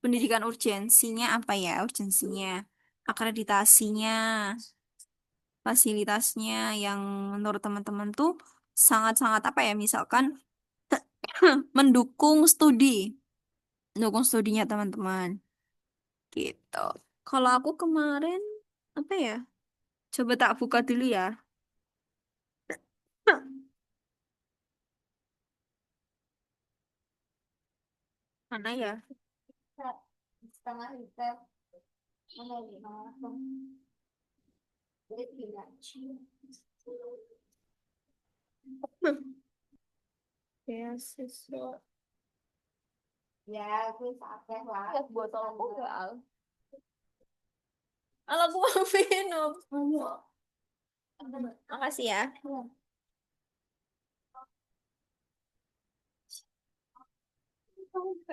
pendidikan urgensinya apa ya? Urgensinya, akreditasinya, fasilitasnya yang menurut teman-teman tuh sangat-sangat apa ya? Misalkan mendukung mendukung studinya teman-teman gitu. Kalau aku kemarin apa ya? Coba tak buka dulu ya. Mana ya? Beasiswa. Lihat botol aku gak, Al? Al, aku mau minum. Makasih ya. Thank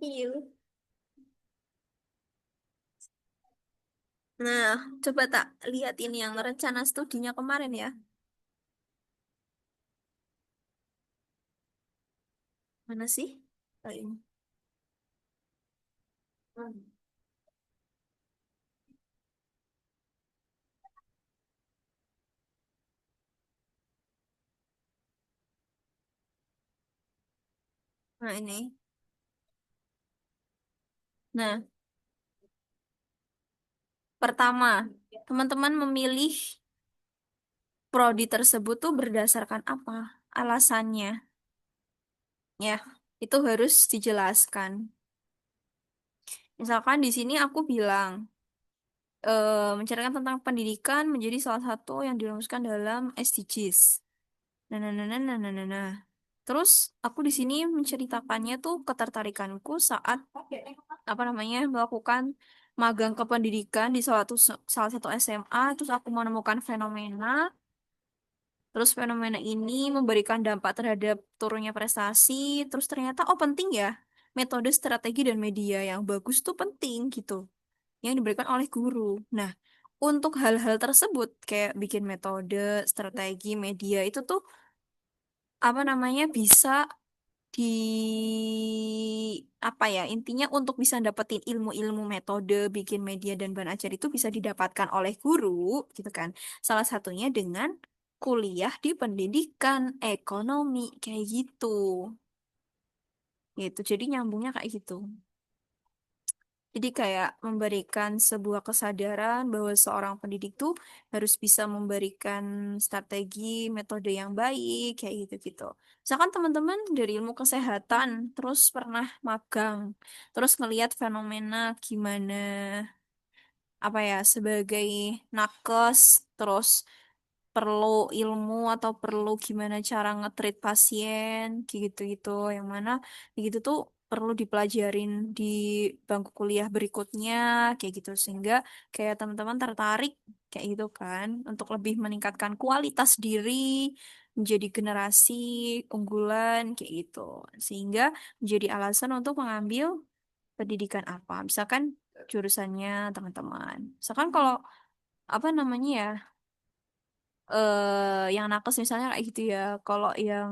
you. Nah, coba tak lihat ini yang rencana studinya kemarin ya. Mana sih? Oh, ini. Nah, ini. Nah, pertama, teman-teman memilih prodi tersebut tuh berdasarkan apa? Alasannya. Ya, itu harus dijelaskan. Misalkan di sini aku bilang, menceritakan tentang pendidikan menjadi salah satu yang dirumuskan dalam SDGs. Nah. Terus aku di sini menceritakannya tuh ketertarikanku saat apa namanya melakukan magang kependidikan di salah satu SMA. Terus aku menemukan fenomena. Terus fenomena ini memberikan dampak terhadap turunnya prestasi. Terus ternyata oh penting ya metode, strategi dan media yang bagus tuh penting gitu yang diberikan oleh guru. Nah, untuk hal-hal tersebut kayak bikin metode, strategi, media itu tuh apa namanya bisa di apa ya intinya untuk bisa dapetin ilmu-ilmu metode bikin media dan bahan ajar itu bisa didapatkan oleh guru gitu kan. Salah satunya dengan kuliah di pendidikan ekonomi kayak gitu. Gitu. Jadi nyambungnya kayak gitu. Jadi kayak memberikan sebuah kesadaran bahwa seorang pendidik tuh harus bisa memberikan strategi, metode yang baik, kayak gitu-gitu. Misalkan teman-teman dari ilmu kesehatan, terus pernah magang, terus ngelihat fenomena gimana, apa ya, sebagai nakes, terus perlu ilmu atau perlu gimana cara nge-treat pasien kayak gitu-gitu yang mana kayak gitu tuh perlu dipelajarin di bangku kuliah berikutnya kayak gitu sehingga kayak teman-teman tertarik kayak gitu kan untuk lebih meningkatkan kualitas diri menjadi generasi unggulan kayak gitu sehingga menjadi alasan untuk mengambil pendidikan apa misalkan jurusannya teman-teman misalkan kalau apa namanya ya yang nakes misalnya kayak gitu ya. Kalau yang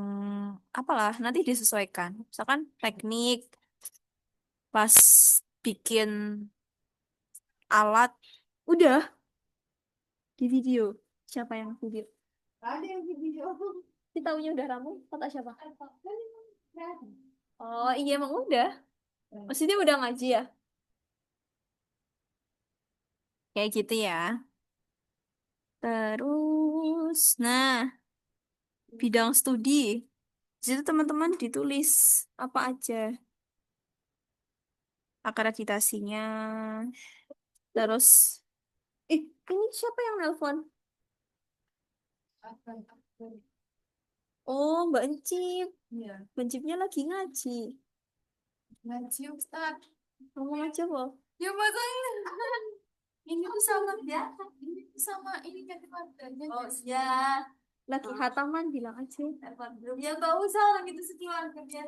apalah nanti disesuaikan. Misalkan teknik pas bikin alat udah di video. Siapa yang video? Ada yang video. Kita taunya udah ramu, kata siapa? Oh iya emang udah. Maksudnya udah ngaji ya? Kayak gitu ya. Terus, nah, bidang studi. Di situ teman-teman ditulis apa aja akreditasinya, terus ini siapa yang nelpon? Oh, Mbak Encik. Mbak Enciknya lagi ngaji. Ngaji, Ustaz. Ngomong aja, kok. Ya, makanya. Ini tuh sama ya. Ini tuh sama ini kan keluarganya. Oh, ya. Lagi khataman bilang aja. Ya, gak usah orang itu sekeluarga dia.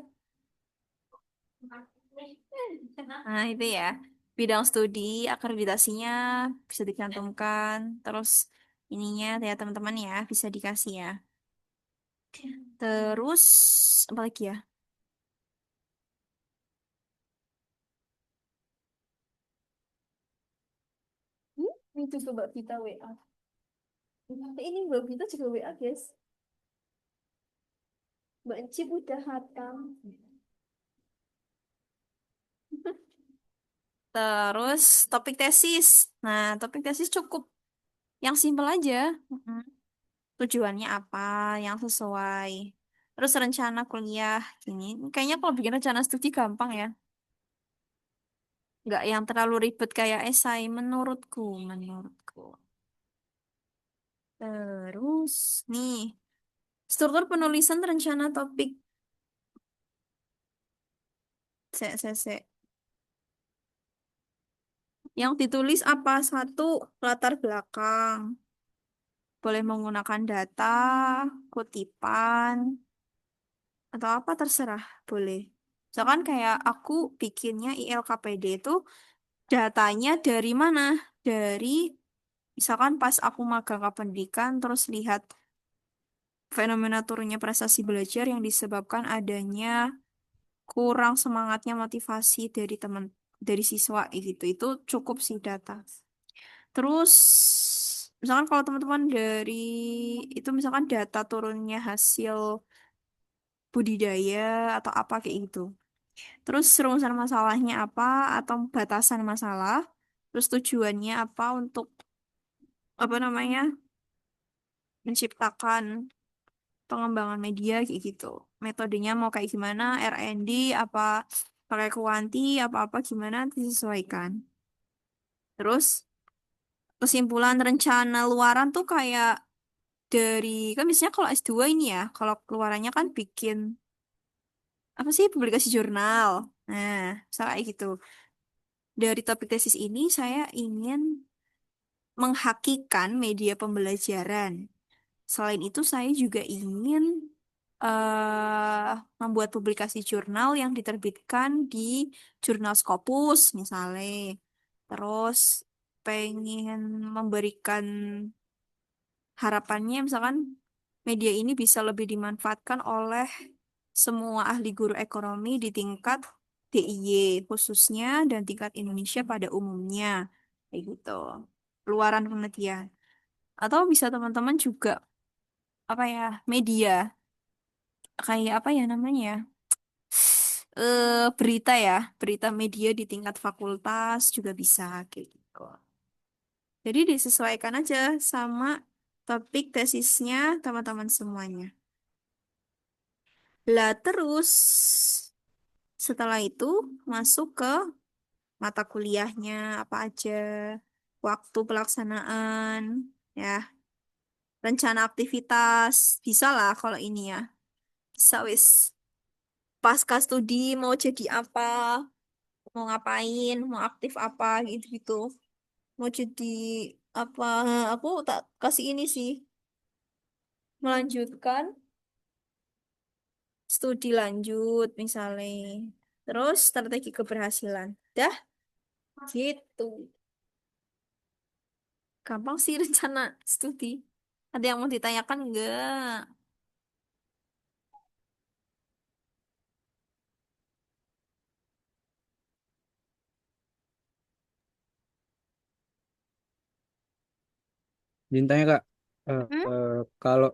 Nah, itu ya. Bidang studi, akreditasinya bisa dicantumkan. Terus ininya ya teman-teman ya, bisa dikasih ya. Terus apa lagi ya? Itu ke Mbak Vita WA. Ini Mbak Vita juga WA, guys. Mbak Encik udah hatam. Terus topik tesis. Nah, topik tesis cukup yang simpel aja. Mm-mm. Tujuannya apa, yang sesuai. Terus rencana kuliah gini. Kayaknya kalau bikin rencana studi gampang ya. Nggak yang terlalu ribet kayak esai menurutku. Terus nih, struktur penulisan rencana topik. Se. Yang ditulis apa? Satu, latar belakang. Boleh menggunakan data, kutipan, atau apa terserah. Boleh. Misalkan kayak aku bikinnya ILKPD itu datanya dari mana? Dari misalkan pas aku magang ke pendidikan terus lihat fenomena turunnya prestasi belajar yang disebabkan adanya kurang semangatnya motivasi dari teman dari siswa gitu. Itu cukup sih data. Terus misalkan kalau teman-teman dari itu misalkan data turunnya hasil budidaya atau apa kayak gitu. Terus rumusan masalahnya apa atau batasan masalah. Terus tujuannya apa untuk apa namanya menciptakan pengembangan media kayak gitu. Metodenya mau kayak gimana, R&D apa pakai kuanti apa-apa gimana disesuaikan. Terus kesimpulan rencana luaran tuh kayak dari kan biasanya kalau S2 ini ya, kalau keluarannya kan bikin apa sih publikasi jurnal. Nah, misalnya kayak gitu. Dari topik tesis ini saya ingin menghakikan media pembelajaran. Selain itu, saya juga ingin membuat publikasi jurnal yang diterbitkan di jurnal Scopus, misalnya. Terus pengen memberikan harapannya, misalkan media ini bisa lebih dimanfaatkan oleh semua ahli guru ekonomi di tingkat DIY khususnya dan tingkat Indonesia pada umumnya. Kayak gitu. Luaran penelitian. Atau bisa teman-teman juga apa ya media kayak apa ya namanya ya berita ya berita media di tingkat fakultas juga bisa kayak gitu jadi disesuaikan aja sama topik tesisnya teman-teman semuanya lah terus setelah itu masuk ke mata kuliahnya apa aja waktu pelaksanaan ya rencana aktivitas bisa lah kalau ini ya bisa wis pasca studi mau jadi apa, mau ngapain, mau aktif apa gitu-gitu. Mau jadi apa? Aku tak kasih ini sih, melanjutkan studi lanjut misalnya. Terus strategi keberhasilan. Dah, gitu. Gampang sih rencana studi. Ada yang mau ditanyakan enggak?
Bintangnya Kak,
Hmm?
kalau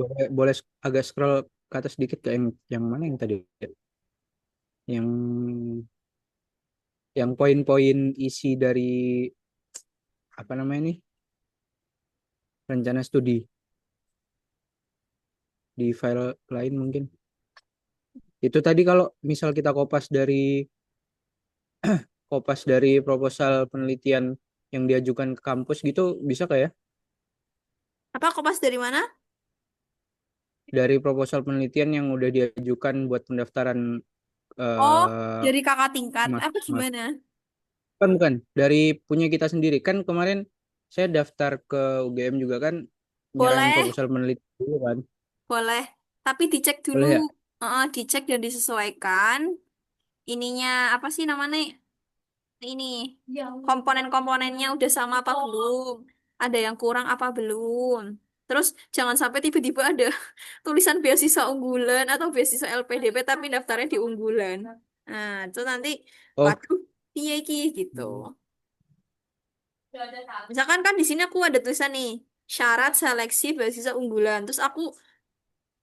boleh, boleh agak scroll ke atas sedikit ke yang mana yang tadi? Yang yang poin-poin isi dari apa namanya nih? Rencana studi di file lain mungkin. Itu tadi kalau misal kita kopas dari proposal penelitian yang diajukan ke kampus gitu bisa kayak
Apa kopas dari mana?
dari proposal penelitian yang udah diajukan buat pendaftaran
Oh,
eh
dari kakak tingkat.
mas,
Apa
mas.
gimana?
Bukan dari punya kita sendiri kan kemarin saya daftar ke UGM juga kan nyerahin
Boleh,
proposal penelitian dulu kan
boleh. Tapi dicek dulu.
boleh ya.
Dicek dan disesuaikan. Ininya apa sih namanya ini komponen-komponennya udah sama apa belum ada yang kurang apa belum terus jangan sampai tiba-tiba ada tulisan beasiswa unggulan atau beasiswa LPDP tapi daftarnya di unggulan nah itu nanti
Oh,
waduh piye ki gitu misalkan kan di sini aku ada tulisan nih syarat seleksi beasiswa unggulan terus aku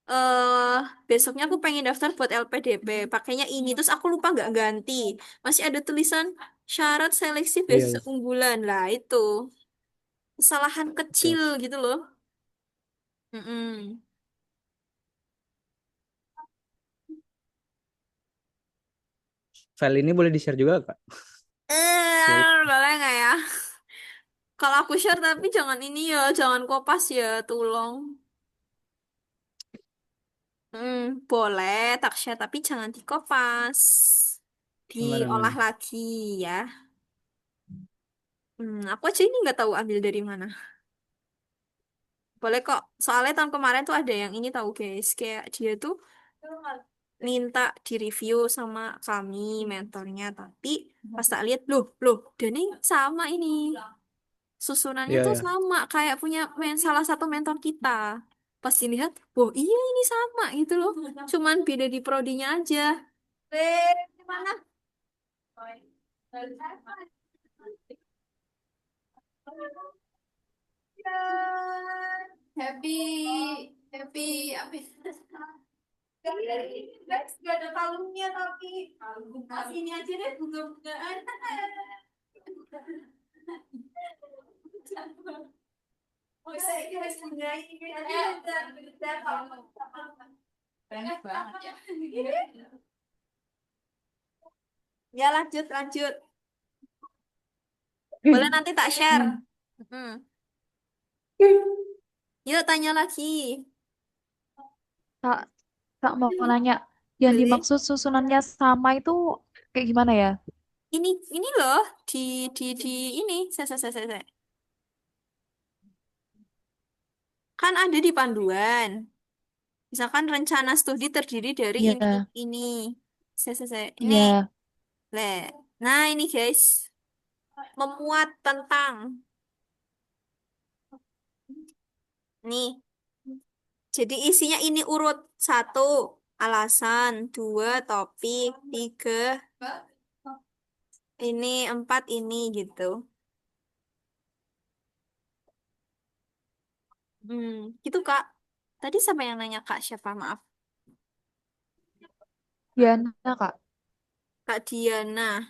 eh besoknya aku pengen daftar buat LPDP pakainya ini terus aku lupa nggak ganti masih ada tulisan syarat seleksi
iya,
beasiswa
iya.
unggulan lah itu kesalahan
Oke,
kecil
oke.
gitu loh Mm-mm.
File ini boleh di-share juga Kak? Boleh.
Boleh nggak ya kalau aku share tapi jangan ini ya jangan kopas ya tolong boleh tak share tapi jangan dikopas
Mana
diolah
mana.
lagi ya Aku aja ini nggak tahu ambil dari mana. Boleh kok. Soalnya tahun kemarin tuh ada yang ini tahu guys. Kayak dia tuh minta di review sama kami mentornya. Tapi pas tak lihat, loh, dan ini sama ini. Susunannya
Iya
tuh
ya.
sama. Kayak punya salah satu mentor kita. Pas dilihat, oh iya ini sama gitu loh. Cuman beda di prodinya aja. Gimana? Happy, happy, apa? Guys, gak ada kalungnya tapi kasih ini aja deh bunga-bungaan. Oh, saya kira bunga ini banyak banget ya. Ya lanjut lanjut. Boleh nanti tak share. Hmm. Yuk tanya lagi.
Kak, Kak mau nanya, yang
Boleh.
dimaksud susunannya sama itu kayak gimana ya?
Ini loh di ini saya. Kan ada di panduan. Misalkan rencana studi terdiri dari
Iya,
ini. Ini.
iya.
Le. Nah, ini guys. Memuat tentang. Nih. Jadi isinya ini urut. Satu, alasan. Dua, topik. Tiga, ini. Empat, ini gitu. Gitu Kak. Tadi sama yang nanya Kak siapa? Maaf.
Diana, Kak.
Kak Diana.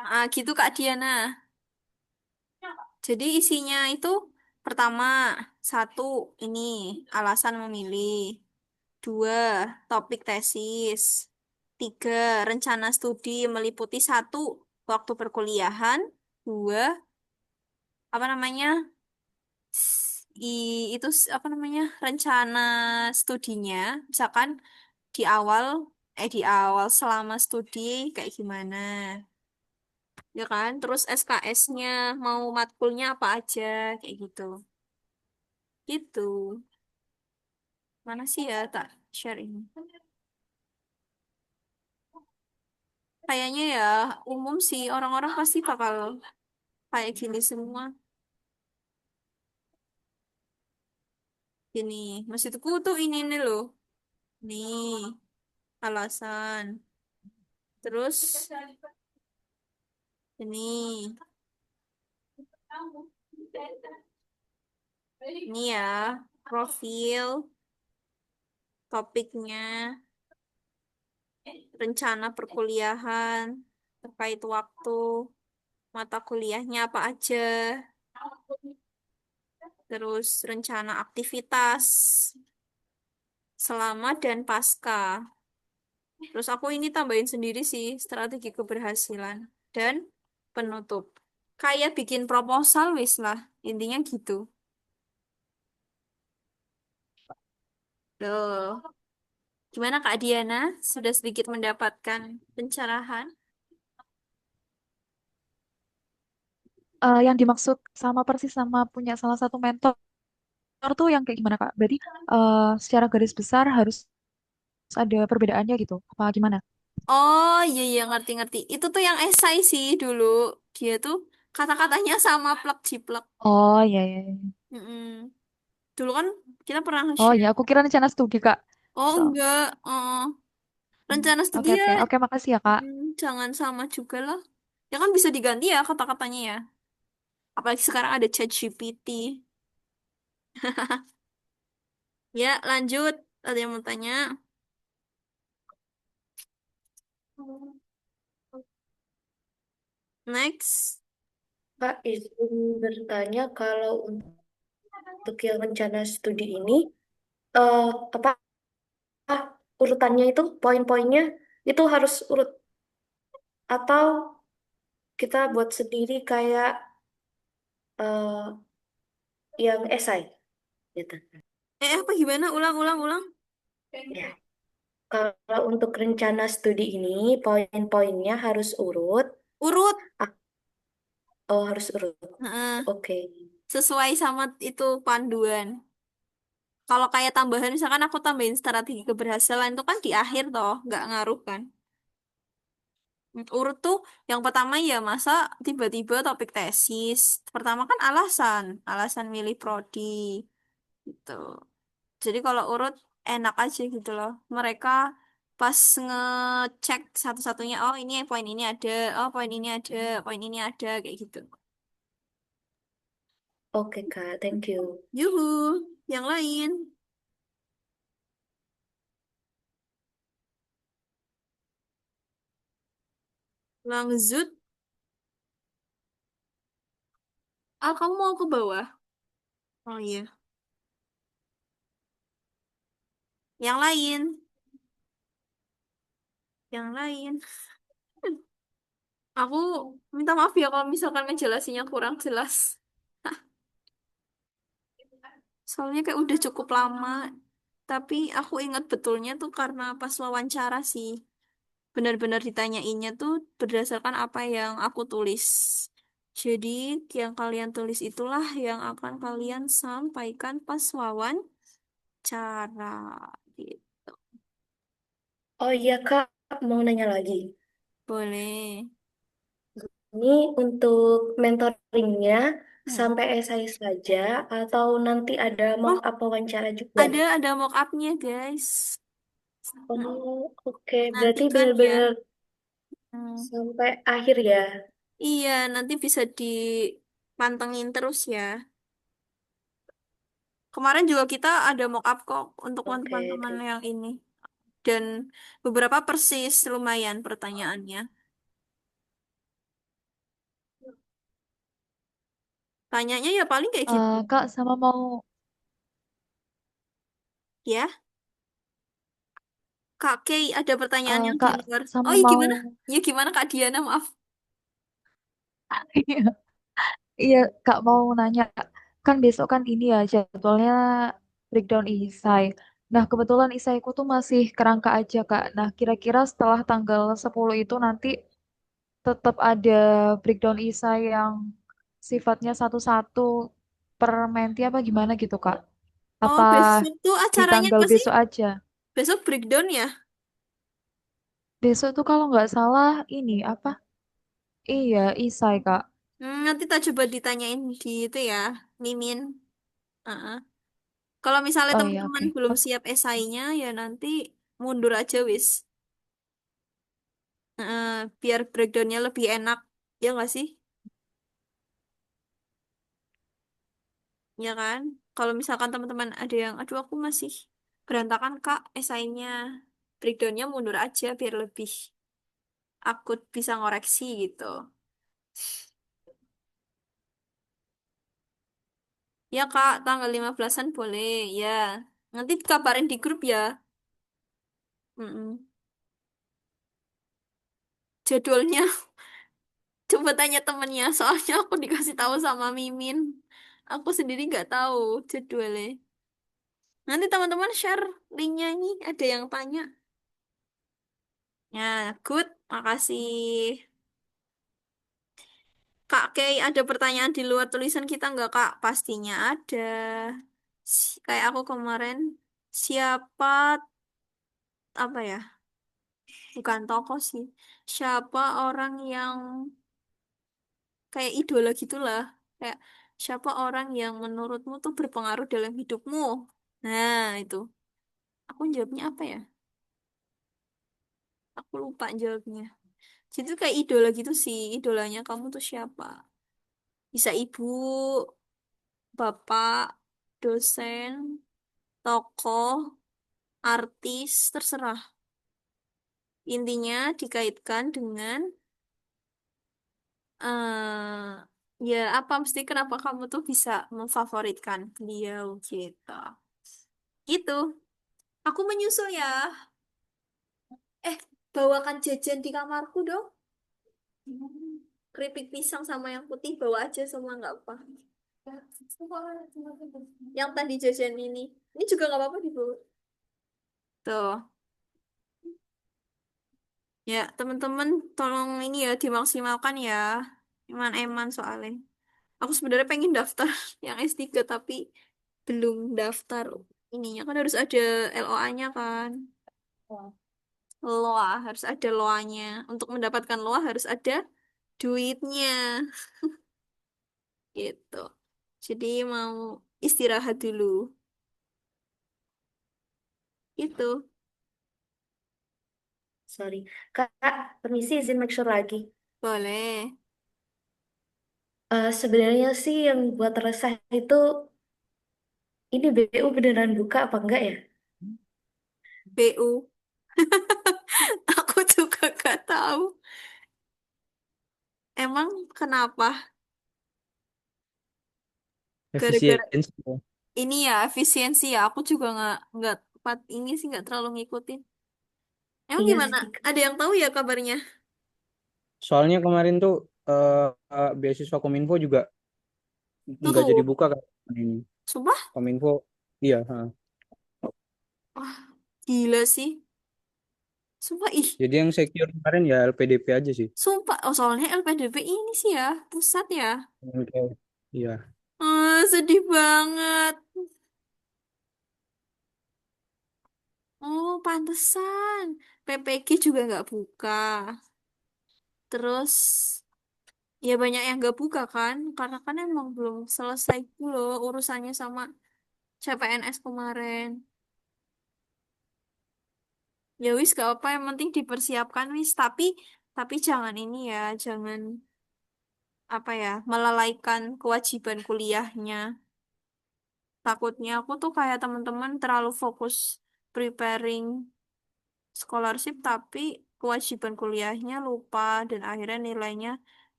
Ah, gitu Kak Diana. Jadi isinya itu pertama, satu, ini alasan memilih. Dua, topik tesis. Tiga, rencana studi meliputi satu, waktu perkuliahan. Dua, apa namanya? Itu apa namanya? Rencana studinya. Misalkan di awal, di awal selama studi kayak gimana. Ya kan? Terus SKS-nya mau matkulnya apa aja kayak gitu. Gitu. Mana sih ya tak share ini? Kayaknya ya umum sih orang-orang pasti bakal kayak gini semua. Gini, maksudku tuh ini nih loh. Nih, alasan. Terus ini ya profil topiknya, rencana perkuliahan, terkait waktu, mata kuliahnya apa aja, terus rencana aktivitas selama dan pasca. Terus aku ini tambahin sendiri sih strategi keberhasilan dan penutup. Kayak bikin proposal wis lah, intinya gitu. Tuh. Gimana Kak Diana? Sudah sedikit mendapatkan pencerahan?
Yang dimaksud sama persis sama punya salah satu mentor tuh yang kayak gimana, Kak? Berarti secara garis besar harus ada perbedaannya gitu. Apa gimana?
Oh iya iya ngerti-ngerti. Itu tuh yang esai sih dulu. Dia tuh kata-katanya sama plek jiplek.
Oh, iya, iya, iya.
Mm-mm. Dulu kan kita pernah
Oh,
nge-share.
iya. Aku kira rencana studi, Kak.
Oh
So,
enggak. Rencana studi
oke,
ya.
oke. Oke, makasih ya, Kak.
Jangan sama juga lah. Ya kan bisa diganti ya kata-katanya ya. Apalagi sekarang ada ChatGPT. Ya lanjut. Ada yang mau tanya? Next.
Kak, izin bertanya kalau untuk yang rencana studi ini, eh, apa urutannya itu, poin-poinnya itu harus urut atau kita buat sendiri kayak eh, yang esai gitu.
Apa gimana? Ulang, ulang, ulang.
Ya. Kalau untuk rencana studi ini, poin-poinnya harus urut
Urut.
Oh, harus urut.
Heeh,
Oke.
sesuai sama itu panduan. Kalau kayak tambahan, misalkan aku tambahin strategi keberhasilan itu kan di akhir toh, nggak ngaruh kan. Urut tuh yang pertama ya masa tiba-tiba topik tesis. Pertama kan alasan milih prodi gitu. Jadi kalau urut enak aja gitu loh. Mereka pas ngecek satu-satunya, oh ini poin ini ada, oh poin ini ada, poin ini ada kayak gitu.
Oke, Kak. Thank you.
Yuhu, yang lain. Langzut, ah kamu mau ke bawah? Oh iya. Yang lain, yang lain. Aku minta maaf ya kalau misalkan ngejelasinnya kurang jelas. Soalnya kayak udah cukup lama. Tapi aku ingat betulnya tuh karena pas wawancara sih. Benar-benar ditanyainnya tuh berdasarkan apa yang aku tulis. Jadi yang kalian tulis itulah yang akan kalian sampaikan pas wawancara. Gitu.
Oh iya, Kak. Mau nanya lagi.
Boleh.
Ini untuk mentoringnya
Hmm.
sampai esai saja atau nanti ada mock
Oh,
up wawancara juga nih?
ada mock up-nya, guys. Hmm.
Oh, oke. Berarti
Nantikan ya.
benar-benar
Hmm.
sampai akhir ya.
Iya, nanti bisa dipantengin terus ya. Kemarin juga kita ada mock up kok untuk
Oke,
teman-teman
thank
yang ini. Dan beberapa persis lumayan pertanyaannya. Tanyanya ya paling kayak gitu.
Kak, sama mau
Ya, Kak Kay ada pertanyaan yang di
Kak,
luar. Oh
sama
iya
mau
gimana? Ya gimana Kak Diana, maaf.
iya, iya, Kak mau nanya. Kan besok kan ini ya jadwalnya breakdown isai. Nah, kebetulan isaiku tuh masih kerangka aja, Kak. Nah, kira-kira setelah tanggal 10 itu nanti tetap ada breakdown isai yang sifatnya satu-satu per menti apa gimana gitu, Kak?
Oh,
Apa
besok tuh
di
acaranya
tanggal
apa sih?
besok aja?
Besok breakdown ya?
Besok tuh kalau nggak salah ini apa? Iya, isai, Kak.
Nanti tak coba ditanyain di itu ya, Mimin. Heeh. Kalau misalnya
Oh iya,
teman-teman
oke.
belum
Oke.
siap esainya, ya nanti mundur aja wis. Biar breakdownnya lebih enak. Ya nggak sih? Ya kan? Kalau misalkan teman-teman ada yang, aduh aku masih berantakan Kak, esainya. Breakdownnya mundur aja biar lebih aku bisa ngoreksi gitu. Ya Kak, tanggal 15-an boleh. Ya, nanti kabarin di grup ya. Mm-mm. Jadwalnya, coba tanya temennya. Soalnya aku dikasih tahu sama Mimin. Aku sendiri nggak tahu jadwalnya. Nanti teman-teman share linknya ini. Ada yang tanya. Ya, good. Makasih. Kak Kay, ada pertanyaan di luar tulisan kita nggak, Kak? Pastinya ada. Kayak aku kemarin, siapa, apa ya, bukan tokoh sih. Siapa orang yang kayak idola gitulah. Kayak siapa orang yang menurutmu tuh berpengaruh dalam hidupmu? Nah, itu. Aku jawabnya apa ya? Aku lupa jawabnya. Jadi kayak idola gitu sih. Idolanya kamu tuh siapa? Bisa ibu, bapak, dosen, tokoh, artis, terserah. Intinya dikaitkan dengan ya apa mesti kenapa kamu tuh bisa memfavoritkan beliau gitu. Gitu. Aku menyusul ya. Eh, bawakan jajan di kamarku dong. Keripik pisang sama yang putih bawa aja semua nggak apa. Yang tadi jajan ini. Ini juga nggak apa-apa dibawa. Tuh. Ya, teman-teman tolong ini ya dimaksimalkan ya. Eman-eman soalnya. Aku sebenarnya pengen daftar yang S3 tapi belum daftar ininya kan harus ada LOA-nya kan. LOA harus ada LOA-nya. Untuk mendapatkan LOA harus ada duitnya gitu. Jadi mau istirahat dulu. Itu
Sorry. Kak, permisi izin make sure lagi.
boleh.
Sebenarnya sih yang buat resah itu ini BU beneran buka apa enggak ya?
BU. Aku juga gak tahu. Emang kenapa? Gara-gara
Efisiensi.
ini ya efisiensi ya. Aku juga nggak tepat ini sih nggak terlalu ngikutin. Emang
Iya
gimana?
sih.
Ada yang tahu ya kabarnya?
Soalnya kemarin tuh beasiswa Kominfo juga nggak jadi
Tutup.
buka kan ini.
Sumpah?
Kominfo, iya. Ha.
Wah, gila sih. Sumpah ih.
Jadi yang secure kemarin ya LPDP aja sih.
Sumpah. Oh, soalnya LPDP ini sih ya, pusat ya.
Oke. Iya.
Sedih banget. Oh, pantesan. PPG juga nggak buka. Terus, ya banyak yang nggak buka kan. Karena kan emang belum selesai dulu urusannya sama CPNS kemarin. Ya wis gak apa, yang penting dipersiapkan wis. Tapi jangan ini ya, jangan apa ya, melalaikan kewajiban kuliahnya. Takutnya aku tuh kayak teman-teman terlalu fokus preparing scholarship tapi kewajiban kuliahnya lupa dan akhirnya nilainya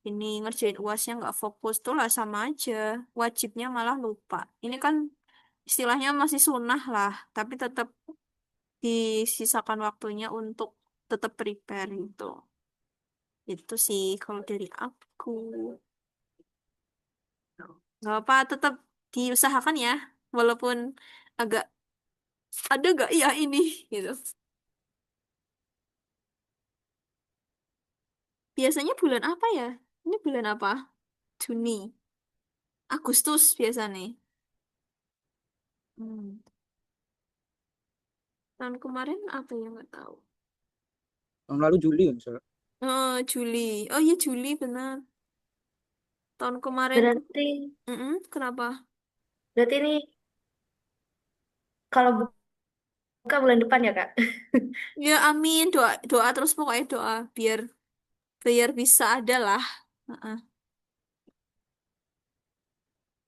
ini ngerjain UASnya nggak fokus tuh lah sama aja. Wajibnya malah lupa. Ini kan istilahnya masih sunnah lah, tapi tetap disisakan waktunya untuk tetap prepare itu. Itu sih kalau dari aku. Nggak apa, tetap diusahakan ya. Walaupun agak ada gak ya ini gitu. Biasanya bulan apa ya? Ini bulan apa? Juni. Agustus biasanya. Hmm. Tahun kemarin apa ya nggak tahu.
Tahun lalu Juli kan misalnya.
Oh, Juli. Oh iya Juli benar. Tahun kemarin.
Berarti
Mm-mm, kenapa?
berarti ini kalau buka bulan depan ya, Kak?
Ya amin doa doa terus pokoknya doa biar biar bisa ada lah. Heeh.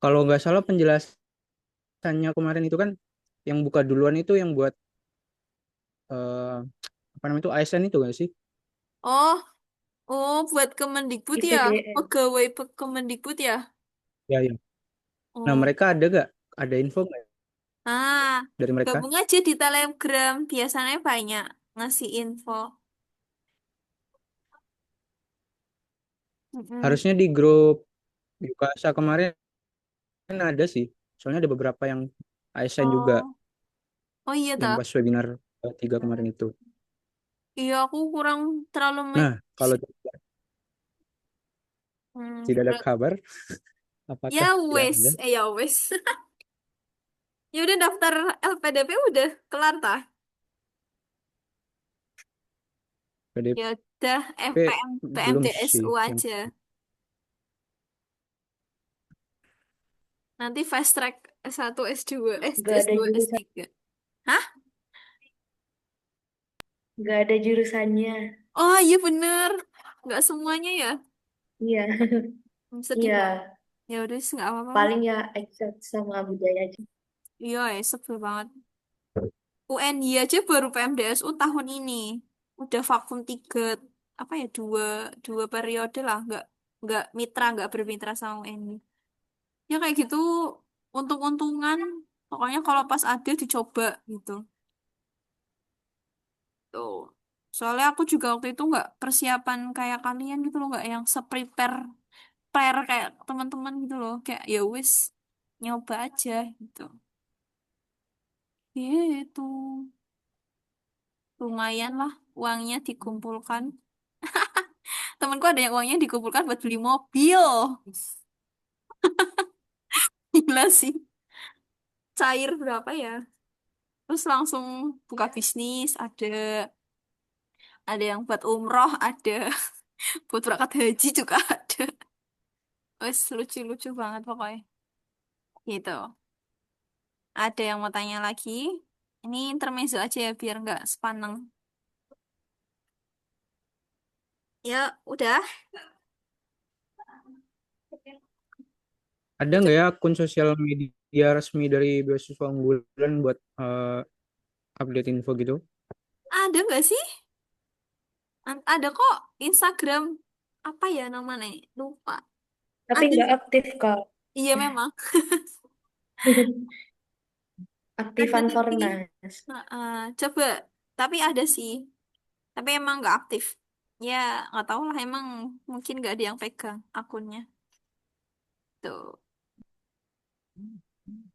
Kalau nggak salah penjelasannya kemarin itu kan yang buka duluan itu yang buat eh, apa namanya itu ASN itu nggak sih?
Oh, oh buat Kemendikbud ya,
IPDN.
pegawai Kemendikbud ya.
Ya, ya. Nah,
Oh,
mereka ada nggak? Ada info nggak
ah,
dari mereka?
gabung aja di Telegram. Biasanya banyak ngasih info. Mm-mm.
Harusnya di grup Yukasa kemarin ada sih. Soalnya ada beberapa yang ASN juga
Oh, oh iya
yang
tak.
pas webinar 3 kemarin itu.
Iya, aku kurang terlalu
Nah, kalau
Hmm,
tidak ada kabar, apakah
ya
tidak ada?
wes, ya wes. Ya udah daftar LPDP udah kelar tah. Ya
PDP
udah
belum sih.
PMDSU
Yang
aja. Nanti fast track S1, S2,
Nggak ada
S2,
jurusan,
S3. Hah?
nggak ada jurusannya.
Oh iya bener. Nggak semuanya ya.
Iya,
Sedih banget.
iya.
Ya udah sih nggak apa-apa lah.
Paling ya accept sama budaya aja.
Iya ya sebel banget. UNY aja baru PMDSU tahun ini. Udah vakum tiga apa ya dua periode lah. Nggak mitra nggak bermitra sama UNY. Ya kayak gitu untung-untungan. Pokoknya kalau pas ada dicoba gitu. Tuh. Soalnya aku juga waktu itu nggak persiapan kayak kalian gitu loh, nggak yang se-prepare prepare kayak teman-teman gitu loh. Kayak ya wis nyoba aja gitu. Gitu. Lumayan lah uangnya dikumpulkan. Temenku ada yang uangnya dikumpulkan buat beli mobil. Gila sih. Cair berapa ya? Terus langsung buka bisnis, ada yang buat umroh, ada buat berangkat haji juga ada. Wes lucu-lucu banget pokoknya. Gitu. Ada yang mau tanya lagi? Ini intermezzo aja ya biar nggak sepaneng. Ya, udah.
Ada nggak ya akun sosial media resmi dari beasiswa unggulan buat update info gitu?
Ada nggak sih? Ada kok Instagram. Apa ya namanya? Lupa.
Tapi
Ada
nggak
sih.
aktif, Kak.
Iya memang. Ada
Aktifan
tapi.
Fornas.
Coba. Tapi ada sih. Tapi emang nggak aktif. Ya, nggak tahu lah. Emang mungkin nggak ada yang pegang akunnya. Tuh.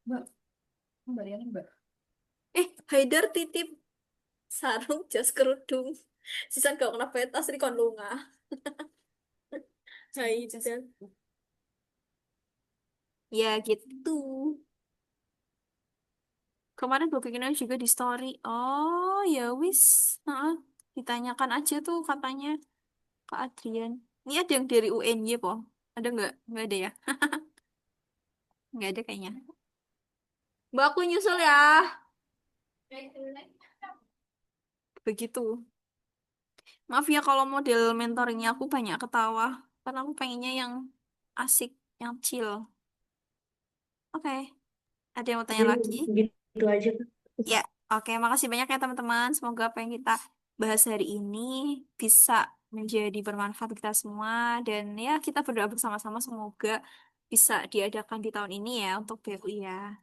Mbak, Mbak Riana, Mbak. Haidar titip sarung jas kerudung. Sisan gak kena petas di kon lunga. Haidar. Ya gitu. Kemarin bookingan juga di story. Oh, ya wis. Heeh. Ditanyakan aja tuh katanya Kak Adrian. Ini ada yang dari UNY, po? Ada nggak? Nggak ada ya? Nggak ada kayaknya. Mbak, aku nyusul ya. Begitu. Maaf ya kalau model mentoringnya aku banyak ketawa. Karena aku pengennya yang asik, yang chill. Oke. Ada yang mau tanya
Jadi
lagi?
gitu aja, Kak.
Ya, oke. Makasih banyak ya teman-teman. Semoga apa yang kita bahas hari ini bisa menjadi bermanfaat kita semua. Dan ya, kita berdoa bersama-sama semoga bisa diadakan di tahun ini ya untuk BUI ya.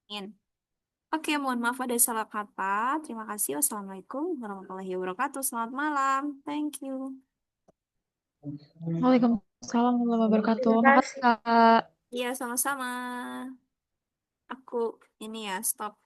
Amin. Oke, mohon maaf ada salah kata. Terima kasih. Wassalamualaikum warahmatullahi wabarakatuh. Selamat malam. Thank you.
Waalaikumsalam warahmatullahi wabarakatuh.
Terima
Makasih,
kasih.
Kak.
Iya, sama-sama. Aku ini ya, stop.